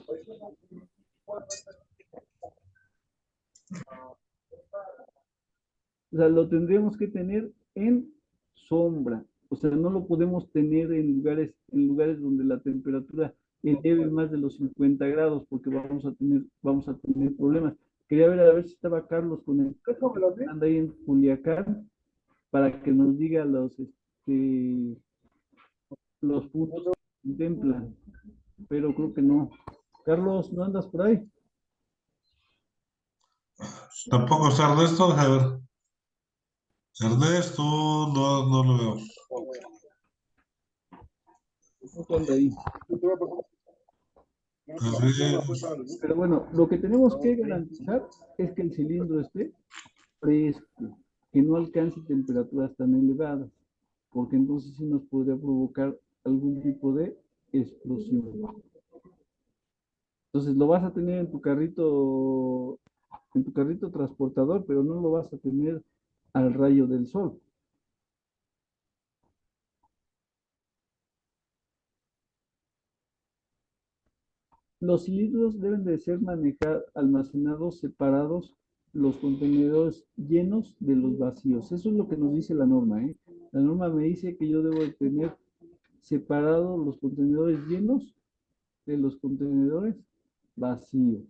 O sea, lo tendríamos que tener en sombra. O sea, no lo podemos tener en lugares donde la temperatura eleve más de los 50 grados, porque vamos a tener problemas. Quería ver a ver si estaba Carlos con el anda ahí en Culiacán para que nos diga los puntos que contemplan, pero creo que no. Carlos, ¿no andas por ahí? Tampoco está Ernesto, a ver. Ernesto, no, no lo veo. No anda ahí. A ver, Pero bueno, lo que tenemos que garantizar es que el cilindro esté fresco, que no alcance temperaturas tan elevadas, porque entonces sí nos podría provocar algún tipo de explosión. Entonces lo vas a tener en tu carrito transportador, pero no lo vas a tener al rayo del sol. Los cilindros deben de ser almacenados separados los contenedores llenos de los vacíos. Eso es lo que nos dice la norma, ¿eh? La norma me dice que yo debo de tener separados los contenedores llenos de los contenedores vacíos.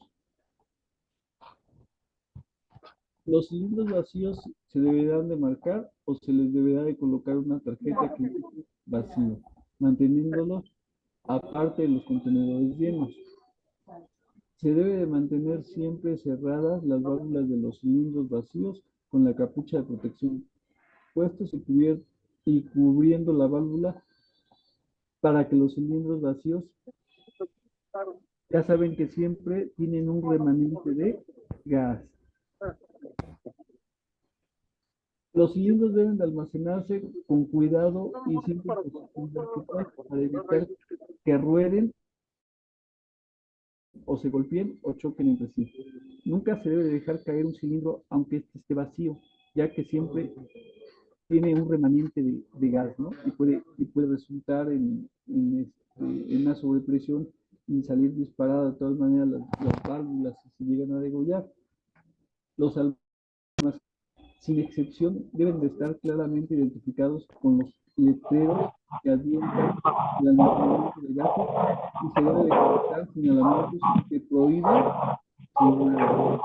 Los cilindros vacíos se deberán de marcar o se les deberá de colocar una tarjeta que dice vacío, manteniéndolos aparte de los contenedores llenos. Se debe de mantener siempre cerradas las válvulas de los cilindros vacíos con la capucha de protección puestos y cubriendo la válvula para que los cilindros vacíos ya saben que siempre tienen un remanente de gas. Los cilindros deben de almacenarse con cuidado y siempre con vertical para evitar que rueden o se golpeen o choquen entre sí. Nunca se debe dejar caer un cilindro aunque este esté vacío, ya que siempre tiene un remanente de gas, ¿no? Y puede resultar en una sobrepresión y salir disparada. De todas maneras, las válvulas se llegan a degollar. Los almacenes, sin excepción, deben de estar claramente identificados con los letreros que adviertan el almacenamiento de gases y se debe de colocar señalamientos que prohíban fumar.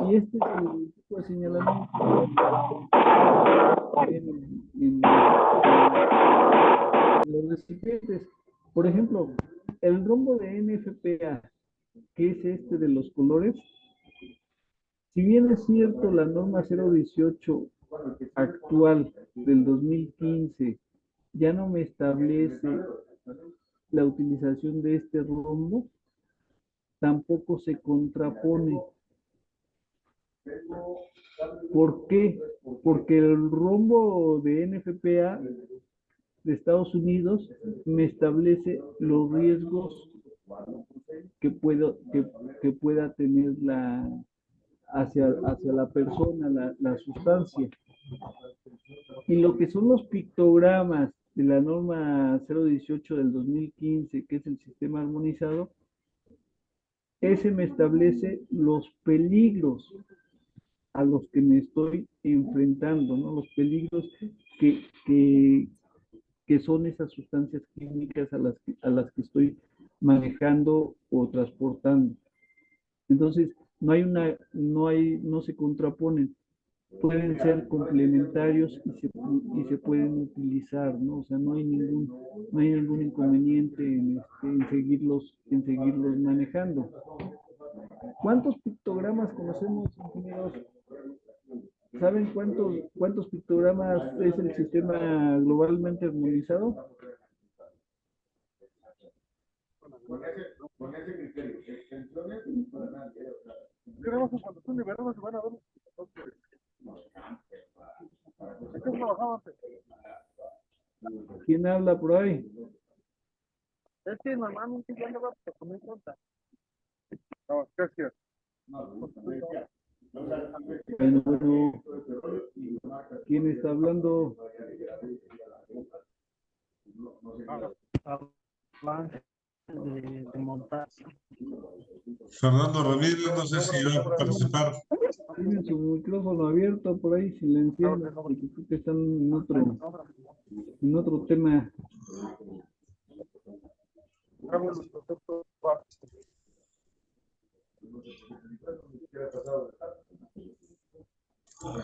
Y este es el tipo de señalamiento en los recipientes. Por ejemplo, el rombo de NFPA, que es este de los colores, si bien es cierto la norma 018 actual del 2015 ya no me establece la utilización de este rombo, tampoco se contrapone. ¿Por qué? Porque el rombo de NFPA de Estados Unidos me establece los riesgos que pueda tener hacia la persona, la sustancia. Y lo que son los pictogramas de la norma 018 del 2015, que es el sistema armonizado, ese me establece los peligros a los que me estoy enfrentando, ¿no? Los peligros que, que, que son esas sustancias químicas a las que estoy manejando o transportando. Entonces, no se contraponen, pueden ser complementarios y se pueden utilizar, ¿no? O sea, no hay ningún inconveniente en seguirlos manejando. ¿Cuántos pictogramas conocemos, ingenieros? ¿Saben cuántos pictogramas es el sistema globalmente armonizado? ¿Quién habla por ahí? Es que normalmente yo no voy a comer cuenta. No, gracias. Bueno, ¿quién está hablando? De montar. Fernando Ramírez, no sé si va a participar. Tienen su micrófono abierto por ahí, silenciando, porque creo que están en otro tema.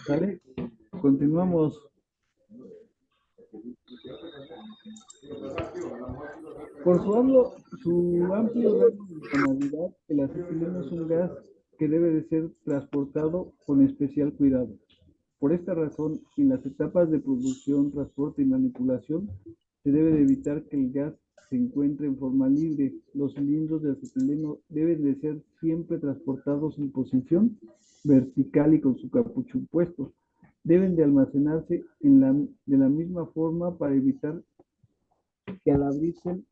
¿Vale? Continuamos. Por su amplio rango de inflamabilidad, el acetileno es un gas que debe de ser transportado con especial cuidado. Por esta razón, en las etapas de producción, transporte y manipulación, se debe de evitar que el gas se encuentre en forma libre. Los cilindros de acetileno deben de ser siempre transportados en posición vertical y con su capuchón puesto. Deben de almacenarse de la misma forma para evitar que al abrirse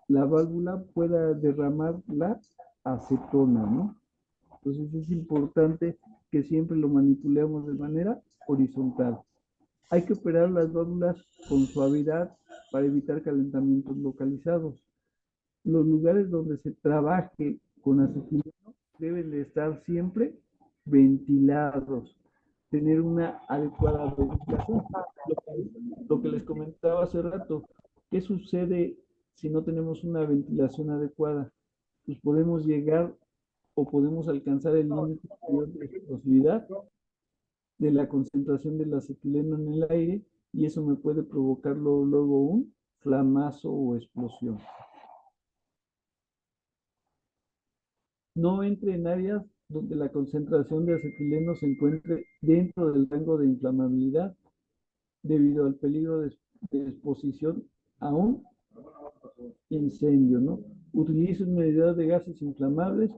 la válvula pueda derramar la acetona, ¿no? Entonces es importante que siempre lo manipulemos de manera horizontal. Hay que operar las válvulas con suavidad para evitar calentamientos localizados. Los lugares donde se trabaje con acetileno deben de estar siempre ventilados, tener una adecuada ventilación. Lo que les comentaba hace rato, ¿qué sucede si no tenemos una ventilación adecuada? Pues podemos llegar o podemos alcanzar el límite de explosividad de la concentración del acetileno en el aire y eso me puede provocar luego un flamazo o explosión. No entre en áreas donde la concentración de acetileno se encuentre dentro del rango de inflamabilidad debido al peligro de exposición a un incendio, ¿no? Utilice un medidor de gases inflamables,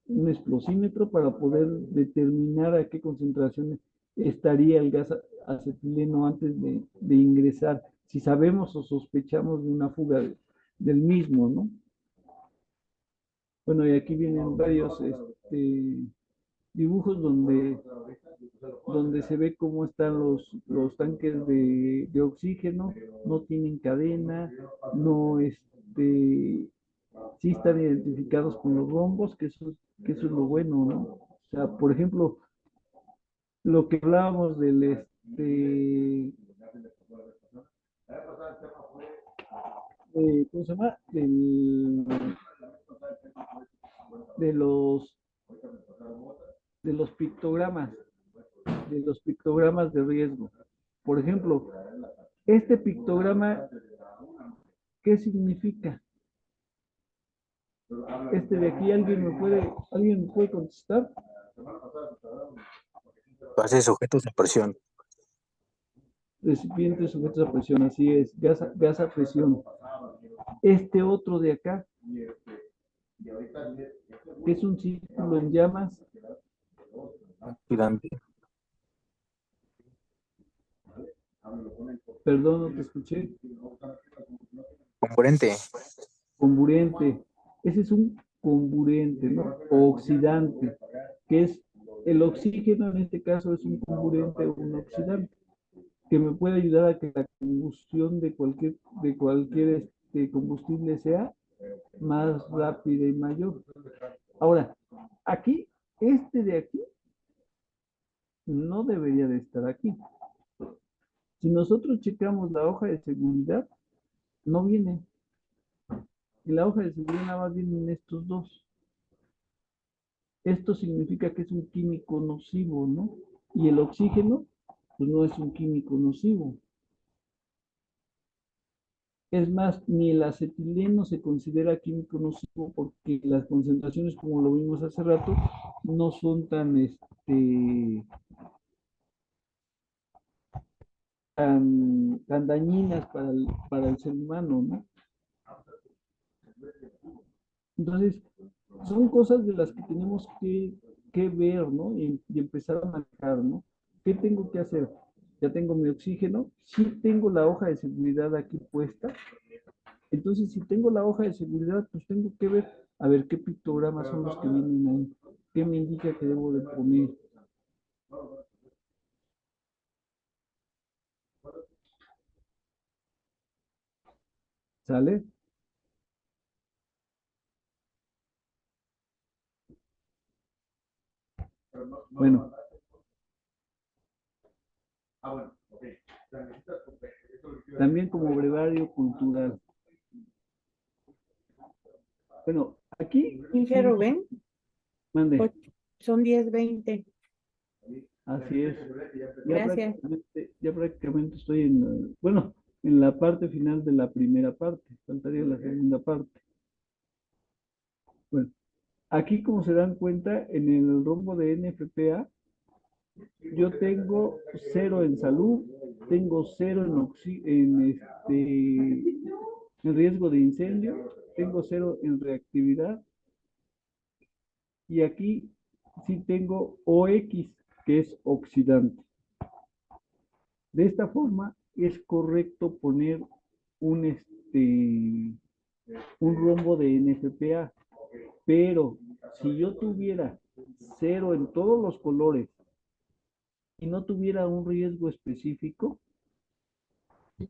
un explosímetro para poder determinar a qué concentración estaría el gas acetileno antes de ingresar, si sabemos o sospechamos de una fuga del mismo, ¿no? Bueno, y aquí vienen varios dibujos donde se ve cómo están los tanques de oxígeno, no tienen cadena, no, sí están identificados con los rombos, que eso es lo bueno, ¿no? O sea, por ejemplo, lo que hablábamos ¿cómo se llama? De los de los pictogramas, de riesgo. Por ejemplo, este pictograma, ¿qué significa? De aquí, ¿alguien me puede contestar? Gases sujetos a presión. Recipientes sujetos a presión, así es, gas a presión. Este otro de acá, que es un círculo en llamas. Oxidante. Perdón, no te escuché. Comburente. Comburente. Ese es un comburente, ¿no? O oxidante, que es el oxígeno, en este caso es un comburente o un oxidante, que me puede ayudar a que la combustión de cualquier combustible sea más rápida y mayor. Ahora, aquí, de aquí, no debería de estar aquí. Si nosotros checamos la hoja de seguridad, no viene. En la hoja de seguridad nada más vienen estos dos. Esto significa que es un químico nocivo, ¿no? Y el oxígeno, pues no es un químico nocivo. Es más, ni el acetileno se considera químico nocivo porque las concentraciones, como lo vimos hace rato, no son tan dañinas para el ser humano, ¿no? Entonces, son cosas de las que tenemos que ver, ¿no? Y empezar a manejar, ¿no? ¿Qué tengo que hacer? Ya tengo mi oxígeno, sí tengo la hoja de seguridad aquí puesta. Entonces, si tengo la hoja de seguridad, pues tengo que ver, a ver qué pictogramas son los que vienen ahí. ¿Qué me indica que debo de poner? ¿Sale? Bueno. También como brevario cultural. Bueno, aquí. Inge Rubén, Mande. son 10:20. Así es. Gracias. Ya prácticamente estoy en. Bueno, en la parte final de la primera parte, faltaría la segunda parte. Bueno, aquí como se dan cuenta, en el rombo de NFPA, yo tengo 0 en salud, tengo 0 en riesgo de incendio, tengo 0 en reactividad, y aquí sí tengo OX, que es oxidante. De esta forma es correcto poner un, un rombo de NFPA, pero si yo tuviera 0 en todos los colores y no tuviera un riesgo específico,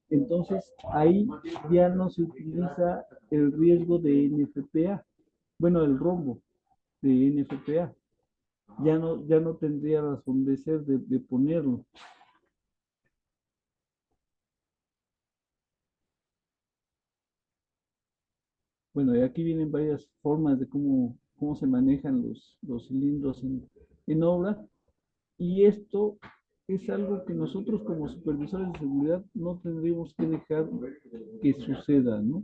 entonces ahí ya no se utiliza el riesgo de NFPA, bueno, el rombo de NFPA. Ya no tendría razón de ser de ponerlo. Bueno, y aquí vienen varias formas de cómo se manejan los cilindros en obra, y esto es algo que nosotros como supervisores de seguridad no tendríamos que dejar que suceda, ¿no?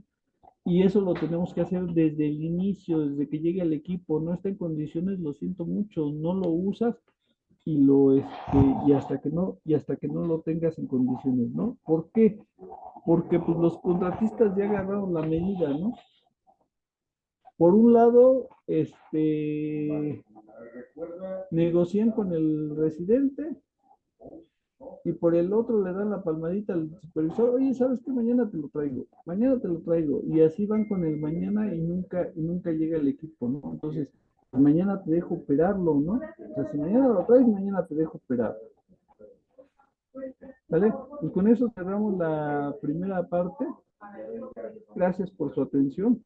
Y eso lo tenemos que hacer desde el inicio, desde que llegue al equipo. No está en condiciones, lo siento mucho, no lo usas y hasta que no lo tengas en condiciones, ¿no? ¿Por qué? Porque pues los contratistas ya agarraron la medida, ¿no? Por un lado, negocian con el residente, y por el otro le dan la palmadita al supervisor: oye, ¿sabes qué? Mañana te lo traigo, y así van con el mañana, y nunca llega el equipo, ¿no? Entonces, mañana te dejo operarlo, ¿no? O sea, si mañana lo traes, mañana te dejo operar. ¿Vale? Y con eso cerramos la primera parte. Gracias por su atención.